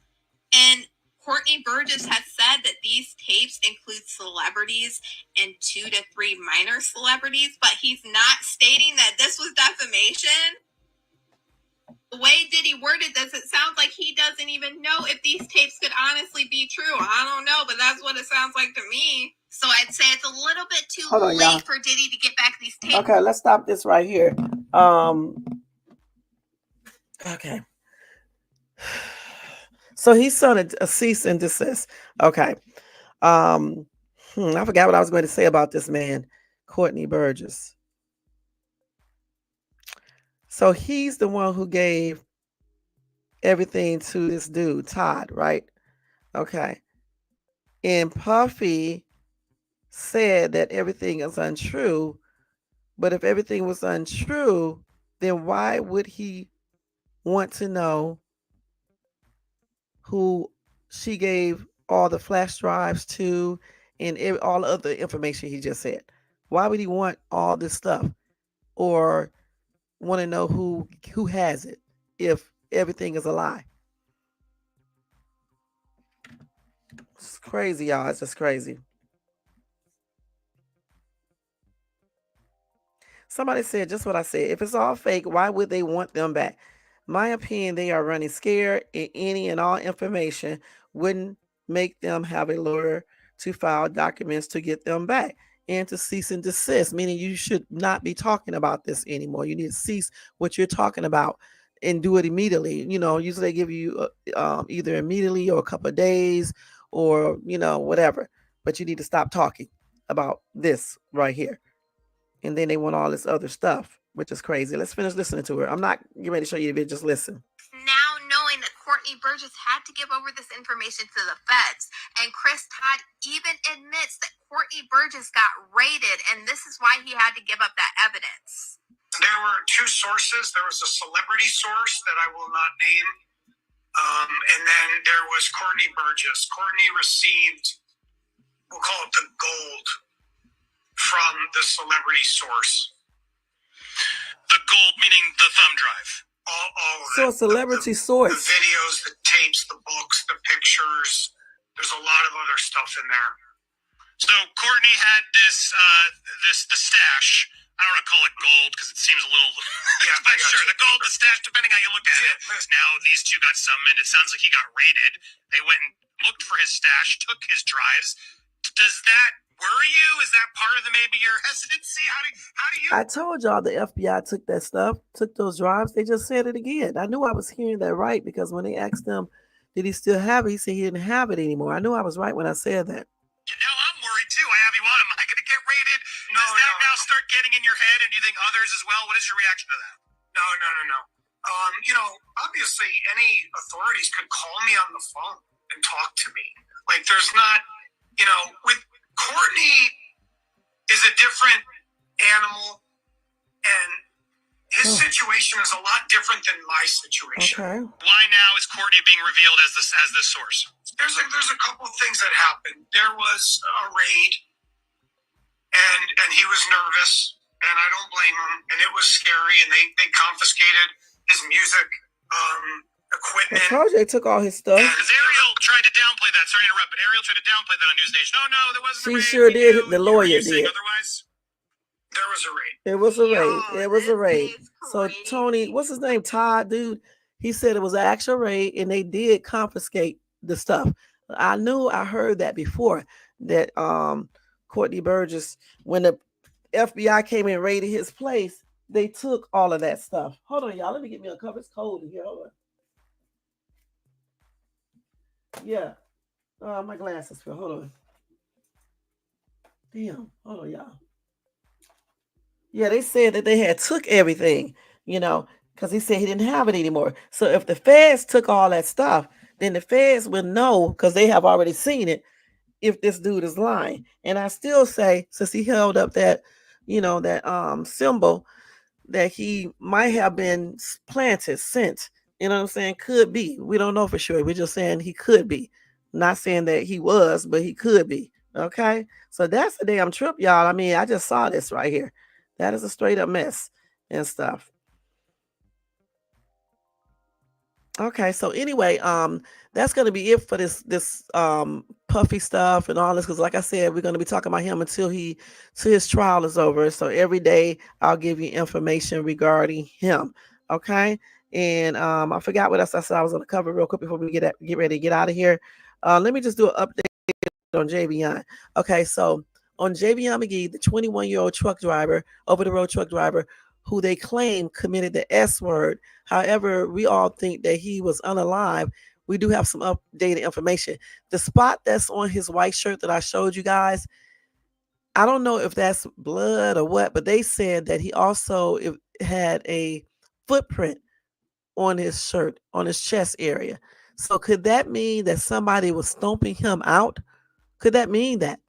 And Courtney Burgess has said that these tapes include celebrities and 2 to 3 minor celebrities, but he's not stating that this was defamation. The way Diddy worded this, it sounds like he doesn't even know if these tapes could honestly be true. I don't know, but that's what it sounds like to me. So I'd say it's a little bit too late for Diddy to get back these tapes. Okay, let's stop this right here. Okay. So he sent a cease and desist. Okay. I forgot what I was going to say about this man, Courtney Burgess. So he's the one who gave everything to this dude, Todd, right? Okay. And Puffy said that everything is untrue, but if everything was untrue, then why would he want to know who she gave all the flash drives to and all the other information he just said? Why would he want all this stuff or want to know who has it if everything is a lie? It's crazy, y'all. It's just crazy. Somebody said just what I said. If it's all fake, why would they want them back? My opinion, they are running scared, and any and all information wouldn't make them have a lawyer to file documents to get them back and to cease and desist, meaning you should not be talking about this anymore. You need to cease what you're talking about and do it immediately. You know, usually they give you either immediately or a couple of days or, whatever. But you need to stop talking about this right here. And then they want all this other stuff, which is crazy. Let's finish listening to her. I'm not getting ready to show you the video. Just listen. Now knowing that Courtney Burgess had to give over this information to the feds, and Chris Todd even admits that Courtney Burgess got raided, and this is why he had to give up that evidence. There were two sources. There was a celebrity source that I will not name, and then there was Courtney Burgess. Courtney received, we'll call it the gold, from the celebrity source. The gold meaning the thumb drive. All of so a celebrity source. The videos, the tapes, the books, the pictures. There's a lot of other stuff in there. So Courtney had the stash. I don't want to call it gold because it seems a little, but sure, the gold, the stash, depending how you look at it. Now these two got summoned. It sounds like he got raided. They went and looked for his stash, took his drives. Does that Were you? Is that part of the maybe your hesitancy? How do you? I told y'all the FBI took that stuff, took those drives. They just said it again. I knew I was hearing that right because when they asked him, did he still have it? He said he didn't have it anymore. I knew I was right when I said that. Now I'm worried too. I have you on. Am I going to get raided? Does that now start getting in your head, and do you think others as well? What is your reaction to that? No. Obviously, any authorities could call me on the phone and talk to me. Like, there's not, with Courtney is a different animal, and his situation is a lot different than my situation. Okay. Why now is Courtney being revealed as this source? There's a couple of things that happened. There was a raid, and he was nervous, and I don't blame him. And it was scary, and they confiscated his music equipment. I told you they took all his stuff. Because Ariel tried to downplay that. Sorry to interrupt, but Ariel tried to downplay that on News Nation. Oh no, there wasn't a raid. She sure did. The lawyer did. Otherwise, there was a raid. It was a raid. It was a raid. So Tony, what's his name? Todd, dude. He said it was an actual raid, and they did confiscate the stuff. I knew I heard that before. That Courtney Burgess, when the FBI came and raided his place, they took all of that stuff. Hold on, y'all. Let me get me a cup. It's cold in here. Hold on. Yeah. My glasses fell. Hold on. Damn. Hold on, y'all. Yeah, they said that they had took everything, because he said he didn't have it anymore. So if the feds took all that stuff, then the feds would know, because they have already seen it, if this dude is lying. And I still say, since he held up that, that symbol, that he might have been planted, sent. You know what I'm saying? Could be. We don't know for sure. We're just saying he could be. Not saying that he was, but he could be. Okay? So that's the damn trip, y'all. I mean, I just saw this right here. That is a straight up mess and stuff. Okay, so anyway, that's gonna be it for this Puffy stuff and all this, because like I said, we're gonna be talking about him until his trial is over. So every day I'll give you information regarding him. Okay. And I forgot what else I said I was gonna cover real quick before we get ready to get out of here. Let me just do an update on Javion. Okay, so on Javion McGee, the 21-year-old truck driver, over-the-road truck driver, who they claim committed the S word. However, we all think that he was unalive. We do have some updated information. The spot that's on his white shirt that I showed you guys, I don't know if that's blood or what, but they said that he also had a footprint on his shirt, on his chest area. So could that mean that somebody was stomping him out? Could that mean that?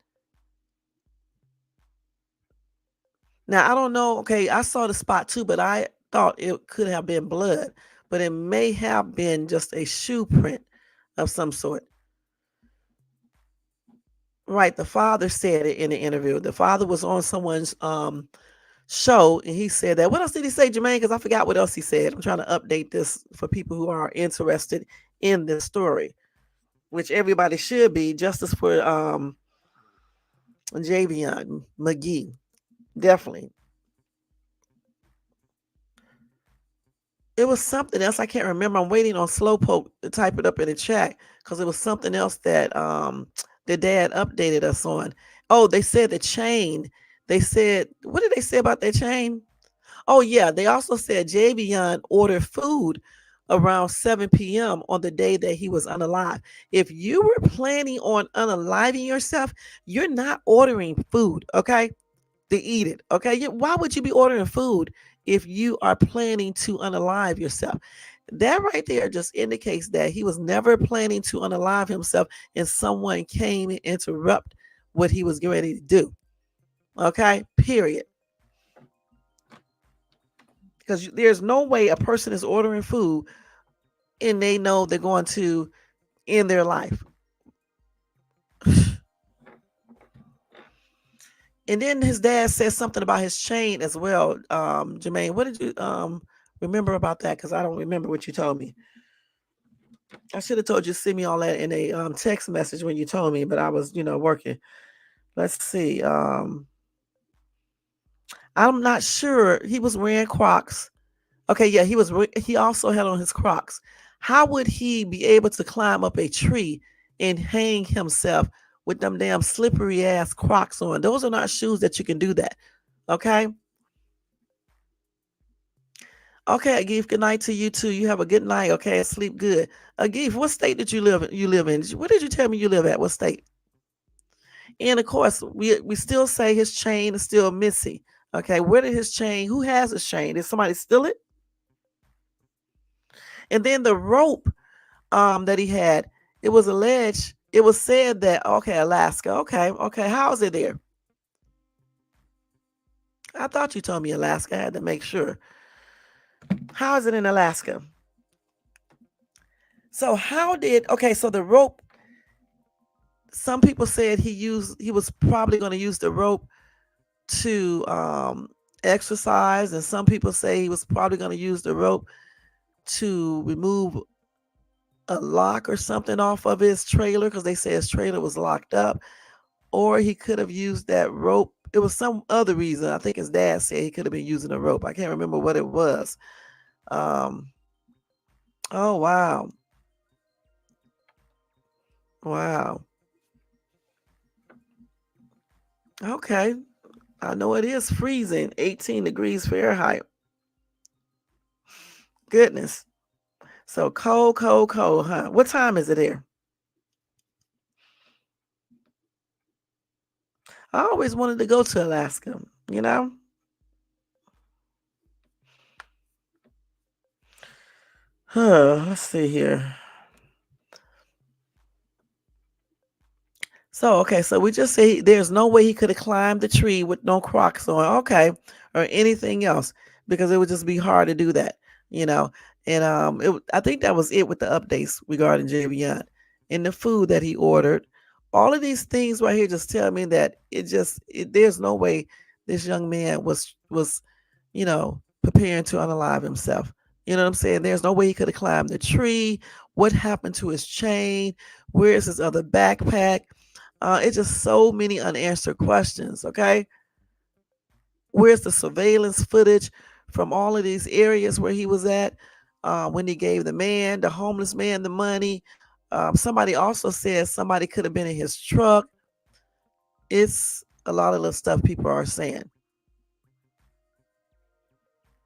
Now, I don't know. Okay, I saw the spot too, but I thought it could have been blood, but it may have been just a shoe print of some sort. Right, the father said it in the interview. The father was on someone's show, and he said that. What else did he say, Jermaine? Because I forgot what else he said. I'm trying to update this for people who are interested in this story, which everybody should be. Justice for Javion McGee. Definitely. It was something else. I can't remember. I'm waiting on Slowpoke to type it up in the chat, because it was something else that the dad updated us on. Oh, they said the chain. They said, what did they say about that chain? Oh, yeah. They also said Javion ordered food around 7 p.m. on the day that he was unalive. If you were planning on unaliving yourself, you're not ordering food, okay? To eat it, okay? Why would you be ordering food if you are planning to unalive yourself? That right there just indicates that he was never planning to unalive himself, and someone came and interrupt what he was getting ready to do. Okay, period. Because there's no way a person is ordering food and they know they're going to end their life. And then his dad said something about his chain as well. Jermaine, what did you remember about that? Because I don't remember what you told me. I should have told you to send me all that in a text message when you told me, but I was, working. Let's see. I'm not sure. He was wearing Crocs. Okay, yeah, he also had on his Crocs. How would he be able to climb up a tree and hang himself with them damn slippery ass Crocs on. Those are not shoes that you can do that. Okay? Okay, Agif, good night to you too. You have a good night, okay? Sleep good. Agif, what state did you live in? What did you tell me you live at? What state? And of course, we still say his chain is still missing. Okay, where did his chain? Who has his chain? Did somebody steal it? And then the rope that he had, it was alleged, it was said that, okay, Alaska, okay, how is it there? I thought you told me Alaska. I had to make sure. How is it in Alaska? So so the rope, some people said he was probably going to use the rope to exercise, and some people say he was probably going to use the rope to remove a lock or something off of his trailer, because they say his trailer was locked up, or he could have used that rope. It was some other reason. I think his dad said he could have been using a rope. I can't remember what it was. Oh wow. Wow. Okay. I know it is freezing, 18 degrees Fahrenheit. Goodness. So cold, huh? What time is it here? I always wanted to go to Alaska, you know? Let's see here. So we just say there's no way he could have climbed the tree with no Crocs on, okay, or anything else, because it would just be hard to do that, you know. And I think that was it with the updates regarding JVN and the food that he ordered. All of these things right here just tell me that there's no way this young man was, preparing to unalive himself. You know what I'm saying? There's no way he could have climbed the tree. What happened to his chain? Where is his other backpack? It's just so many unanswered questions. Okay, where's the surveillance footage from all of these areas where he was at when he gave the homeless man, the money? Somebody also says somebody could have been in his truck. It's a lot of little stuff people are saying.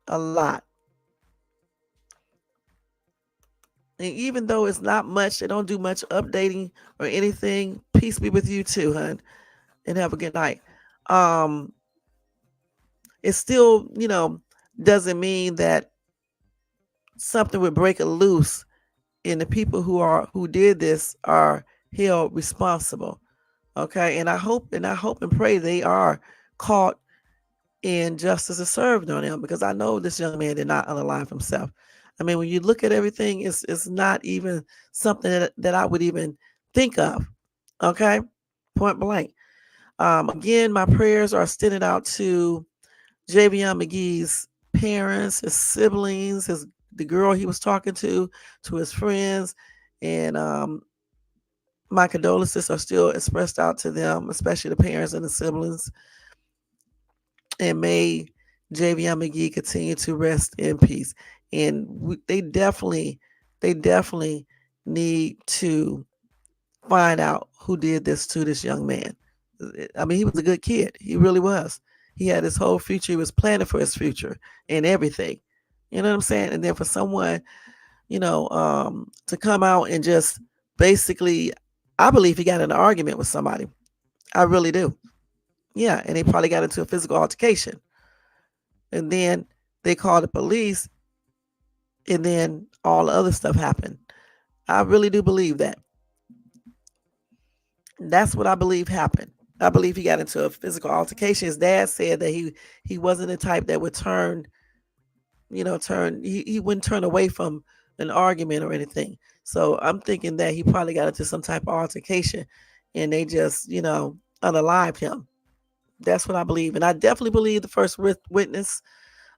A lot. And even though it's not much, they don't do much updating or anything. Peace be with you too, hun, and have a good night. It still, doesn't mean that something would break loose and the people who did this are held responsible. Okay, and I hope and pray they are caught and justice is served on them, because I know this young man did not unalive himself. I mean, when you look at everything, it's not even something that I would even think of. Okay, point blank. Again, my prayers are extended out to Javion McGee's parents, his siblings, the girl he was talking to his friends, and my condolences are still expressed out to them, especially the parents and the siblings. And may Javion McGee continue to rest in peace. And they definitely need to find out who did this to this young man. I mean, he was a good kid. He really was. He had his whole future. He was planning for his future and everything. You know what I'm saying? And then for someone, to come out and just basically, I believe he got in an argument with somebody. I really do. Yeah, and they probably got into a physical altercation. And then they called the police, and then all the other stuff happened. I really do believe that. That's what I believe happened. I believe he got into a physical altercation. His dad said that he wasn't the type that would he wouldn't turn away from an argument or anything. So I'm thinking that he probably got into some type of altercation and they just, unalived him. That's what I believe. And I definitely believe the first witness.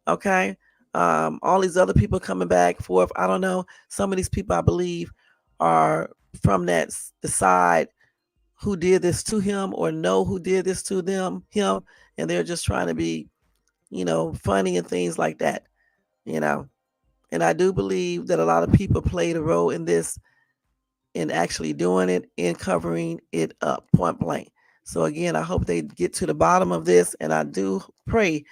Okay. All these other people coming back forth. I don't know. Some of these people I believe are from the side who did this to him or know who did this to him, and they're just trying to be, funny and things like that, And I do believe that a lot of people played a role in this in actually doing it and covering it up point blank. So again, I hope they get to the bottom of this, and I do pray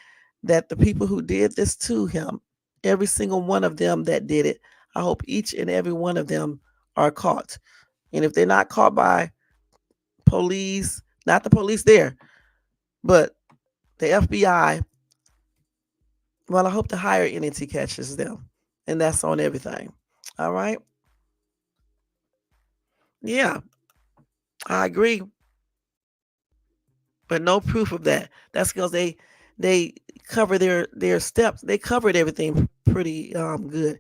that the people who did this to him, every single one of them that did it, I hope each and every one of them are caught. And if they're not caught by police, not the police there, but the FBI, well, I hope the higher entity catches them. And that's on everything. All right. Yeah, I agree. But no proof of that. That's because they cover their steps. They covered everything pretty good.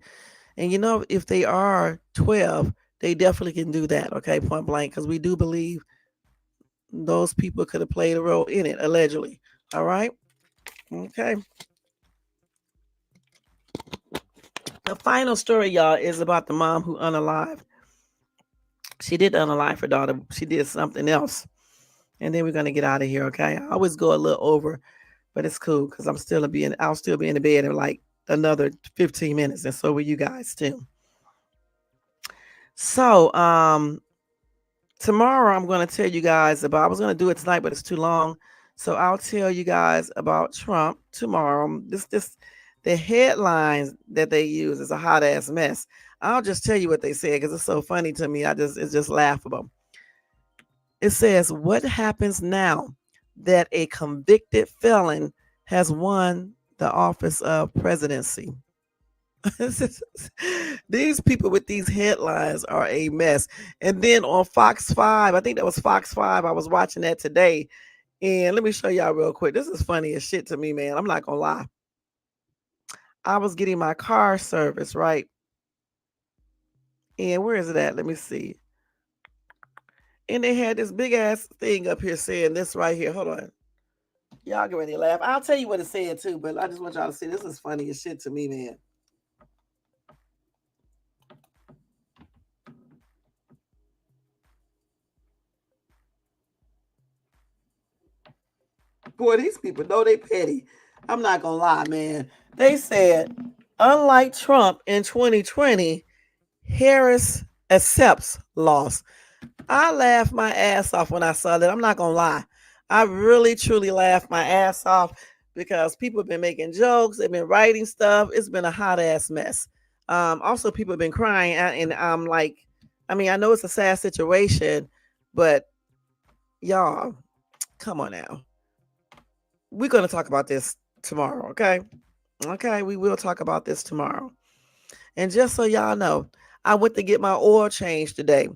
And you know, if they are 12, they definitely can do that. Okay, point blank, because we do believe those people could have played a role in it allegedly. All right. Okay. The final story, y'all, is about the mom who unalived. She did unalive her daughter. She did something else. And then we're gonna get out of here, okay? I always go a little over, but it's cool because I'll still be in the bed in like another 15 minutes, and so will you guys too. So tomorrow I'm gonna tell you guys about, I was gonna do it tonight, but it's too long. So I'll tell you guys about Trump tomorrow. This the headlines that they use is a hot ass mess. I'll just tell you what they said because it's so funny to me. It's just laughable. It says, what happens now that a convicted felon has won the office of presidency? These people with these headlines are a mess. And then on Fox 5, I think that was Fox 5, I was watching that today. And let me show y'all real quick. This is funny as shit to me, man. I'm not gonna lie. I was getting my car service, right? And where is it at? Let me see. And they had this big ass thing up here saying this right here. Hold on. Y'all get ready to laugh. I'll tell you what it said too, but I just want y'all to see. This is funny as shit to me, man. Boy, these people know they petty. I'm not gonna lie, man. They said, unlike Trump in 2020, Harris accepts loss. I laughed my ass off when I saw that. I'm not gonna lie. I really truly laughed my ass off because people have been making jokes, they've been writing stuff. It's been a hot ass mess. Also, people have been crying, and I'm like, I mean, I know it's a sad situation, but y'all, come on now. We're gonna talk about this tomorrow, okay? Okay, we will talk about this tomorrow. And just so y'all know, I went to get my oil changed today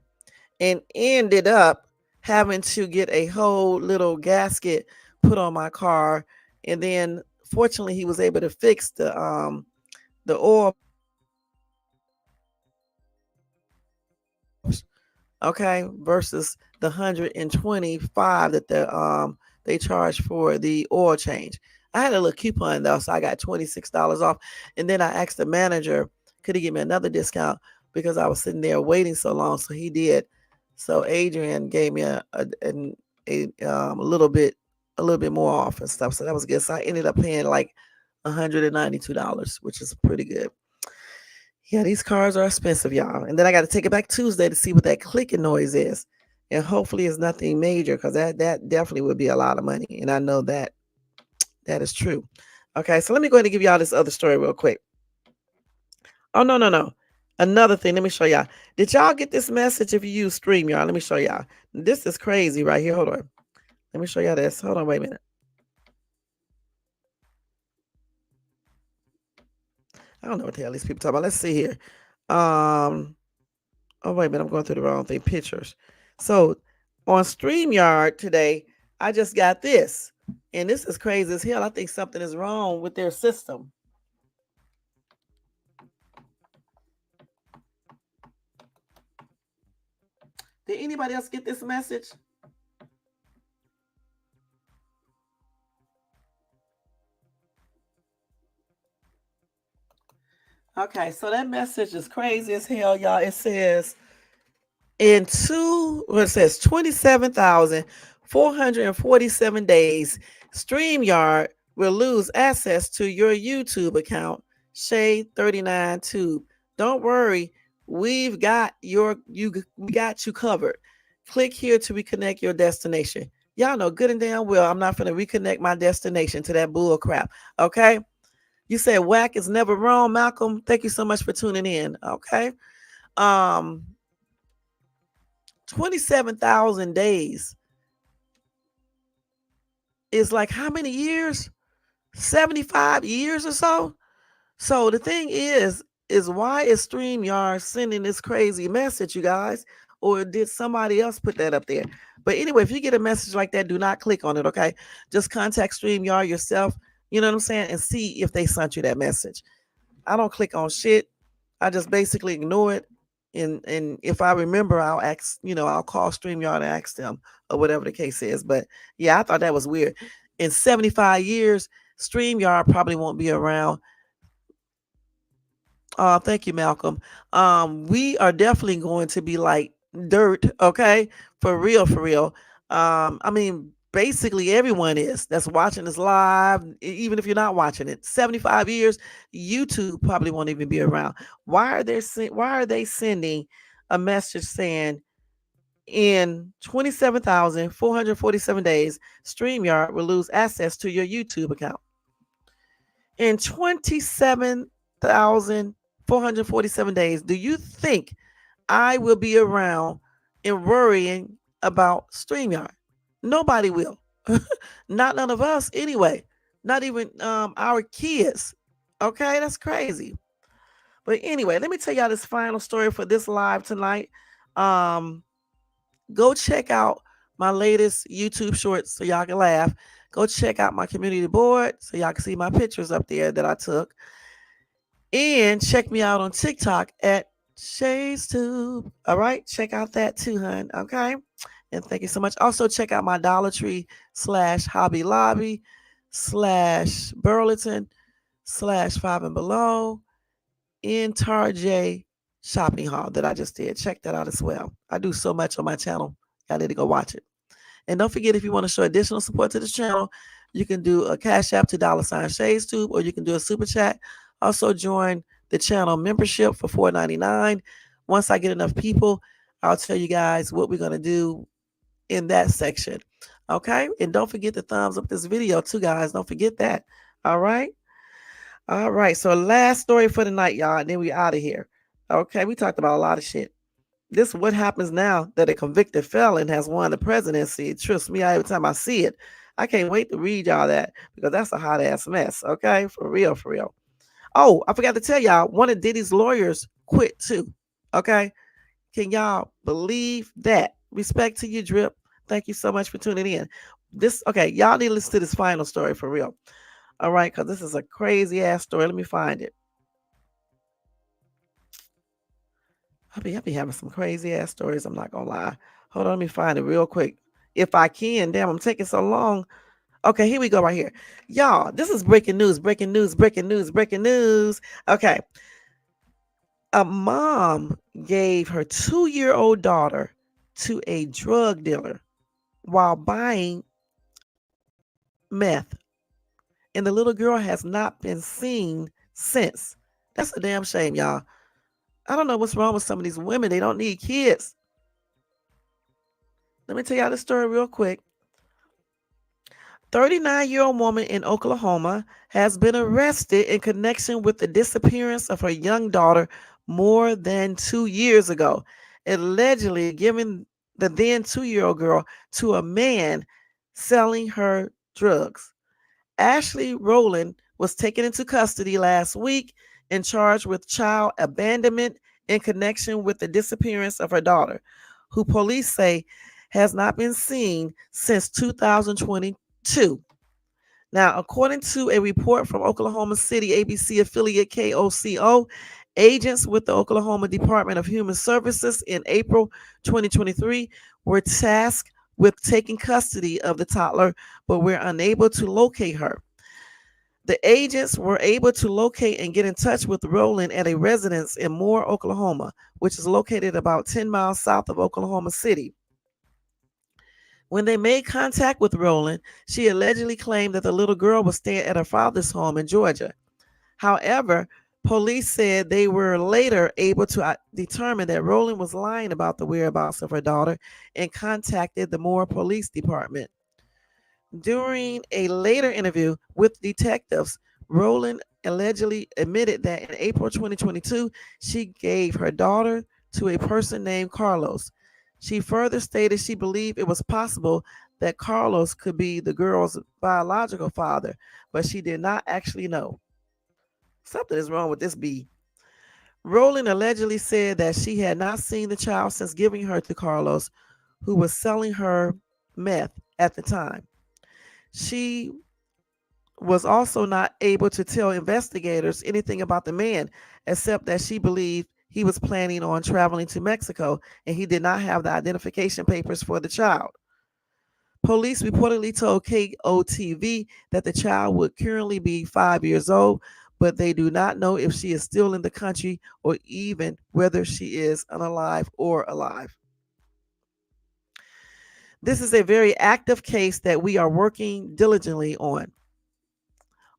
and ended up having to get a whole little gasket put on my car. And then fortunately he was able to fix the oil, okay, versus the 125 that they charge for the oil change. I had a little coupon though, so I got $26 off. And then I asked the manager, could he give me another discount because I was sitting there waiting so long? So he did. So Adrian gave me a little bit more off and stuff. So that was good. So I ended up paying like $192, which is pretty good. Yeah, these cars are expensive, y'all. And then I got to take it back Tuesday to see what that clicking noise is. And hopefully it's nothing major because that definitely would be a lot of money. And I know that is true. Okay, so let me go ahead and give y'all this other story real quick. Oh, no. Another thing, let me show y'all. Did y'all get this message if you use StreamYard? Let me show y'all. This is crazy right here. Hold on. Let me show y'all this. Hold on, wait a minute. I don't know what the hell these people talk about. Let's see here. Oh, wait a minute. I'm going through the wrong thing. Pictures. So on StreamYard today, I just got this. And this is crazy as hell. I think something is wrong with their system. Did anybody else get this message? Okay, so that message is crazy as hell, y'all. It says it says 27,447 days, StreamYard will lose access to your YouTube account, Shade 39 Tube. Don't worry, We got you covered. Click here to reconnect your destination. Y'all know good and damn well I'm not gonna reconnect my destination to that bull crap. Okay. You said Wack is never wrong, Malcolm. Thank you so much for tuning in. Okay. Um, 27,000 days is like how many years? 75 years or so. So the thing is why is StreamYard sending this crazy message, you guys? Or did somebody else put that up there? But anyway, if you get a message like that, do not click on it, okay? Just contact StreamYard yourself, you know what I'm saying, and see if they sent you that message. I don't click on shit. I just basically ignore it. And if I remember, I'll ask, I'll call StreamYard and ask them or whatever the case is. But yeah, I thought that was weird. In 75 years, StreamYard probably won't be around. Thank you, Malcolm. We are definitely going to be like dirt, okay? For real, for real. I mean, basically everyone is that's watching this live, even if you're not watching it. 75 years, YouTube probably won't even be around. Why are they sending a message saying in 27,447 days, StreamYard will lose access to your YouTube account? In 27,447 days, do you think I will be around and worrying about StreamYard? Nobody will. Not none of us anyway. Not even our kids. Okay, that's crazy. But anyway, let me tell y'all this final story for this live tonight. Um, Go check out my latest YouTube shorts so y'all can laugh. Go check out my community board so y'all can see my pictures up there that I took. And check me out on TikTok at Shay's Tube. All right, check out that too, hun. Okay. And thank you so much. Also, check out my Dollar Tree / Hobby Lobby / Burlington / Five and Below in Tarjay shopping haul that I just did. Check that out as well. I do so much on my channel. Y'all need to go watch it. And don't forget, if you want to show additional support to this channel, you can do a Cash App to $Shades Tube, or you can do a super chat. Also, join the channel membership for $4.99. Once I get enough people, I'll tell you guys what we're going to do in that section. Okay? And don't forget to thumbs up this video too, guys. Don't forget that. All right? All right. So last story for the night, y'all. And then we out of here. Okay? We talked about a lot of shit. This is what happens now that a convicted felon has won the presidency. Trust me, every time I see it, I can't wait to read y'all that because that's a hot ass mess. Okay? For real, for real. Oh, I forgot to tell y'all, one of Diddy's lawyers quit too. Okay? Can y'all believe that? Respect to you, Drip. Thank you so much for tuning in. Y'all need to listen to this final story for real. All right, because this is a crazy ass story. Let me find it. I'll be having some crazy ass stories. I'm not gonna lie. Hold on, let me find it real quick. If I can, damn, I'm taking so long. Okay, here we go right here. Y'all, this is breaking news, breaking news, breaking news, breaking news. Okay. A mom gave her 2-year-old daughter to a drug dealer while buying meth. And the little girl has not been seen since. That's a damn shame, y'all. I don't know what's wrong with some of these women. They don't need kids. Let me tell y'all the story real quick. 39-year-old woman in Oklahoma has been arrested in connection with the disappearance of her young daughter more than 2 years ago, allegedly giving the then 2-year-old girl to a man selling her drugs. Ashley Rowland was taken into custody last week and charged with child abandonment in connection with the disappearance of her daughter, who police say has not been seen since 2022. Now, according to a report from Oklahoma City ABC affiliate KOCO, agents with the Oklahoma Department of Human Services in April 2023 were tasked with taking custody of the toddler, but were unable to locate her. The agents were able to locate and get in touch with Rowland at a residence in Moore, Oklahoma, which is located about 10 miles south of Oklahoma City. When they made contact with Rowland, she allegedly claimed that the little girl was staying at her father's home in Georgia. However, Police said they were later able to determine that Rowland was lying about the whereabouts of her daughter and contacted the Moore Police Department. During a later interview with detectives, Rowland allegedly admitted that in April 2022, she gave her daughter to a person named Carlos. She further stated she believed it was possible that Carlos could be the girl's biological father, but she did not actually know. Something is wrong with this bee. Rowland allegedly said that she had not seen the child since giving her to Carlos, who was selling her meth at the time. She was also not able to tell investigators anything about the man, except that she believed he was planning on traveling to Mexico and he did not have the identification papers for the child. Police reportedly told KOTV that the child would currently be 5 years old, but they do not know if she is still in the country or even whether she is unalive or alive. This is a very active case that we are working diligently on.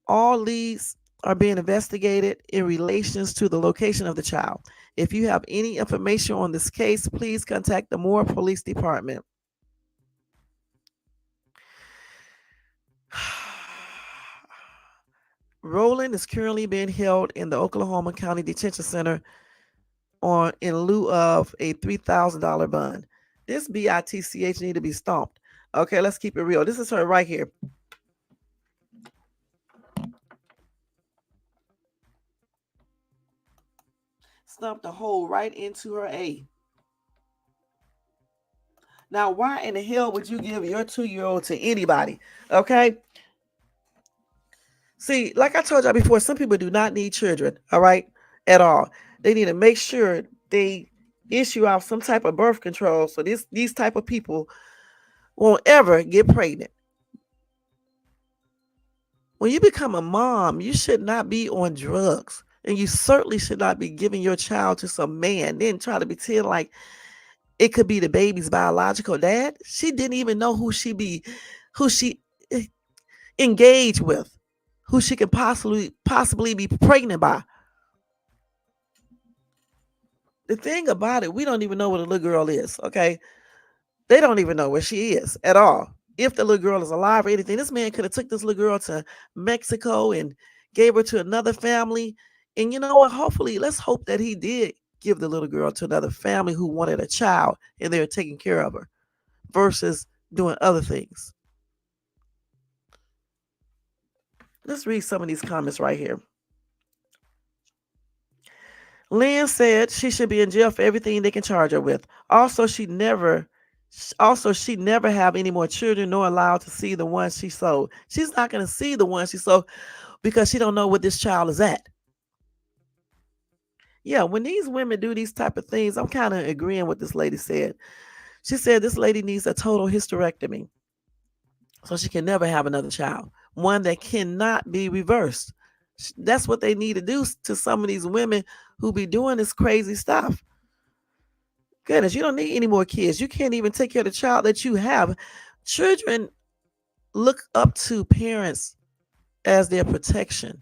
All leads are being investigated in relations to the location of the child. If you have any information on this case, please contact the Moore Police Department. Rowland is currently being held in the Oklahoma County Detention Center in lieu of a $3,000 bond. This bitch need to be stomped. Okay, let's keep it real. This is her right here. Stumped a hole right into her A. Now, why in the hell would you give your 2-year-old to anybody? Okay. See, like I told y'all before, some people do not need children, all right, at all. They need to make sure they issue out some type of birth control so these type of people won't ever get pregnant. When you become a mom, you should not be on drugs. And you certainly should not be giving your child to some man, then try to pretend like it could be the baby's biological dad. She didn't even know who she engaged with, who she could possibly be pregnant by. The thing about it, we don't even know what a little girl is, okay? They don't even know where she is at all. If the little girl is alive or anything, this man could have took this little girl to Mexico and gave her to another family. And you know what? Hopefully, let's hope that he did give the little girl to another family who wanted a child and they're taking care of her versus doing other things. Let's read some of these comments right here. Lynn said she should be in jail for everything they can charge her with. Also, she never have any more children nor allowed to see the ones she sold. She's not going to see the ones she sold because she don't know what this child is at. Yeah, when these women do these type of things, I'm kind of agreeing with this lady said. She said this lady needs a total hysterectomy so she can never have another child, one that cannot be reversed. That's what they need to do to some of these women who be doing this crazy stuff. Goodness, you don't need any more kids. You can't even take care of the child that you have. Children look up to parents as their protection.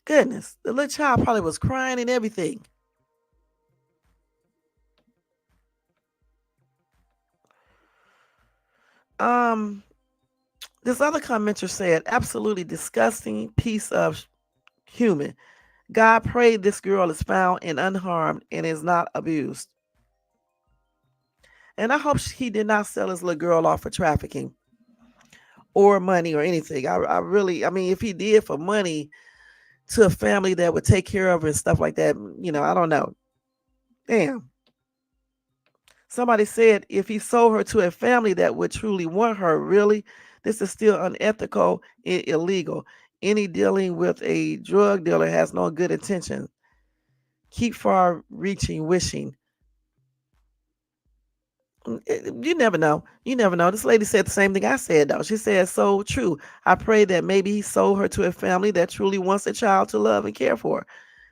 Goodness, the little child probably was crying and everything. This other commenter said, absolutely disgusting piece of human. God pray this girl is found and unharmed and is not abused. And I hope he did not sell his little girl off for trafficking or money or anything. I mean, if he did for money to a family that would take care of her and stuff like that, I don't know. Damn. Somebody said if he sold her to a family that would truly want her, really, this is still unethical and illegal. Any dealing with a drug dealer has no good intention. Keep far-reaching wishing. You never know. You never know. This lady said the same thing I said, though. She said, so true. I pray that maybe he sold her to a family that truly wants a child to love and care for.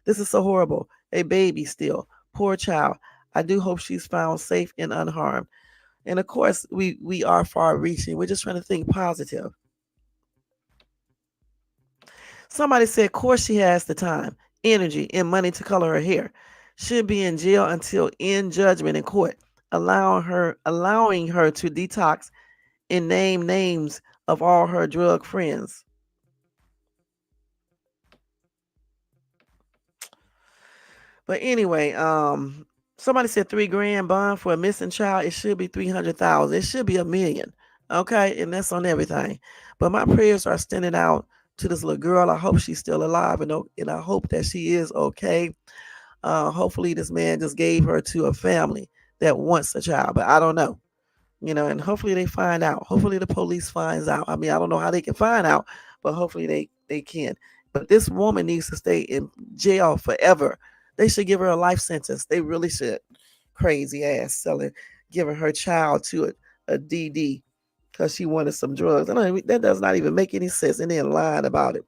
This is so horrible. A baby still. Poor child. I do hope she's found safe and unharmed. And of course, we are far-reaching. We're just trying to think positive. Somebody said, of course she has the time, energy, and money to color her hair. Should be in jail until end judgment in court, allowing her to detox and name names of all her drug friends. But anyway, somebody said $3,000 bond for a missing child. It should be 300,000. It should be $1 million. Okay, and that's on everything. But my prayers are extended out to this little girl. I hope she's still alive, and I hope that she is okay. Hopefully, this man just gave her to a family that wants a child, but I don't know. And hopefully they find out. Hopefully the police finds out. I mean, I don't know how they can find out, but hopefully they can. But this woman needs to stay in jail forever. They should give her a life sentence. They really should. Crazy ass selling, giving her child to a DD because she wanted some drugs. That does not even make any sense, and then lying about it.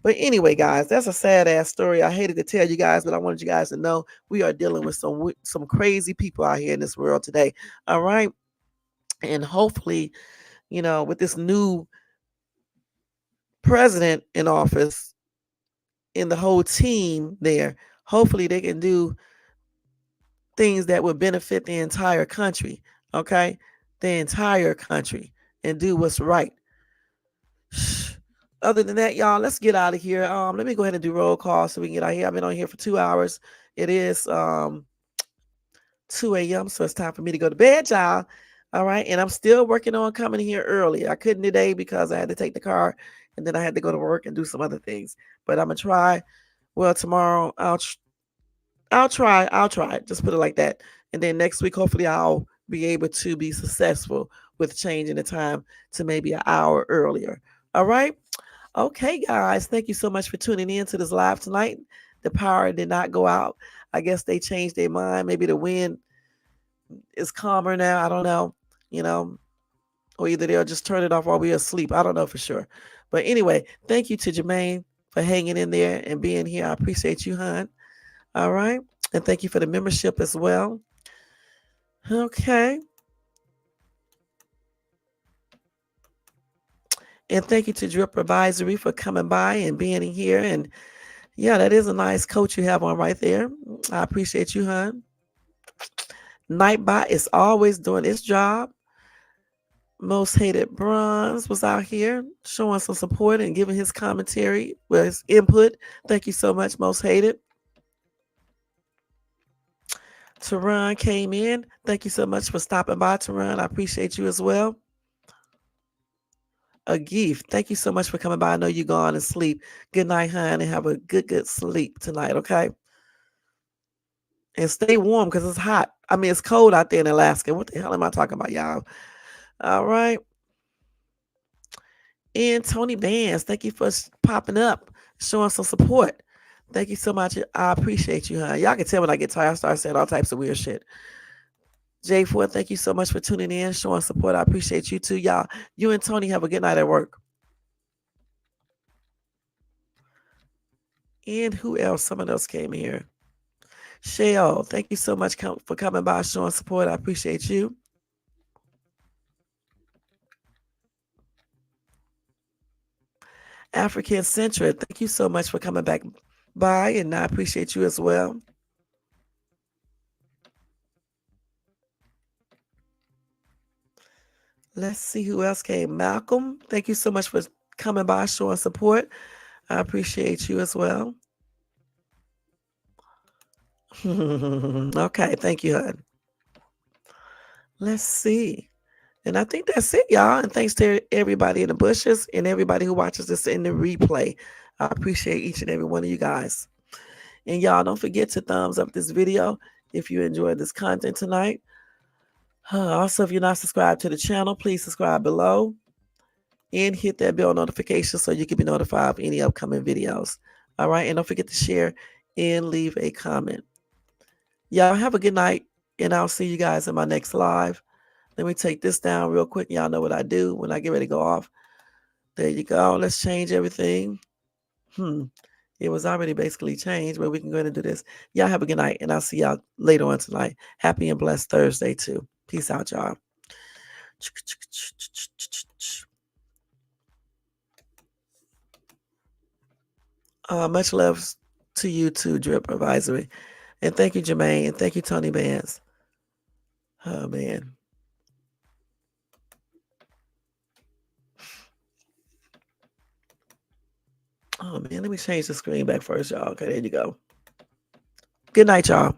But anyway, guys, that's a sad ass story. I hated to tell you guys, but I wanted you guys to know we are dealing with some crazy people out here in this world today. All right. And hopefully, with this new president in office and the whole team there, hopefully they can do things that would benefit the entire country. Okay. The entire country, and do what's right. Other than that, y'all, let's get out of here. Let me go ahead and do roll call so we can get out of here. I've been on here for 2 hours. It is 2 a.m., so it's time for me to go to bed, y'all. All right, and I'm still working on coming here early. I couldn't today because I had to take the car, and then I had to go to work and do some other things. But I'm gonna try. Well, tomorrow I'll try. I'll try. Just put it like that. And then next week, hopefully, I'll be able to be successful with changing the time to maybe an hour earlier. All right. Okay, guys, thank you so much for tuning in to this live tonight. The power did not go out. I guess they changed their mind. Maybe the wind is calmer now. I don't know, or either they'll just turn it off while we're asleep. I don't know for sure. But anyway, thank you to Jermaine for hanging in there and being here. I appreciate you, hon. All right. And thank you for the membership as well. Okay. And thank you to Drip Advisory for coming by and being in here. And yeah, that is a nice coat you have on right there. I appreciate you, hon. Nightbot is always doing its job. Most Hated Bronze was out here showing some support and giving his commentary with his input. Thank you so much, Most Hated. Teron came in. Thank you so much for stopping by, Teron. I appreciate you as well. A gift. Thank you so much for coming by. I know you're going to sleep. Good night, hon, and have a good sleep tonight, okay? And stay warm because it's hot. I mean, it's cold out there in Alaska. What the hell am I talking about, y'all? All right. And Tony Bands, thank you for popping up, showing some support. Thank you so much. I appreciate you, huh? Y'all can tell when I get tired, I start saying all types of weird shit. J4, thank you so much for tuning in, showing support. I appreciate you too, y'all. You and Tony have a good night at work. And who else? Someone else came here. Shell, thank you so much for coming by, showing support. I appreciate you. African Centric, thank you so much for coming back by, and I appreciate you as well. Let's see who else came. Malcolm, thank you so much for coming by, showing support. I appreciate you as well. Okay, thank you, hon. Let's see. And I think that's it, y'all. And thanks to everybody in the bushes and everybody who watches this in the replay. I appreciate each and every one of you guys. And y'all, don't forget to thumbs up this video if you enjoyed this content tonight. Also, if you're not subscribed to the channel, please subscribe below and hit that bell notification so you can be notified of any upcoming videos. All right. And don't forget to share and leave a comment. Y'all have a good night, and I'll see you guys in my next live. Let me take this down real quick. Y'all know what I do when I get ready to go off. There you go. Let's change everything. It was already basically changed, but we can go ahead and do this. Y'all have a good night, and I'll see y'all later on tonight. Happy and blessed Thursday, too. Peace out, y'all. Much love to you too, Drip Advisory. And thank you, Jermaine. And thank you, Tony Bands. Oh, man. Oh, man. Let me change the screen back first, y'all. Okay, there you go. Good night, y'all.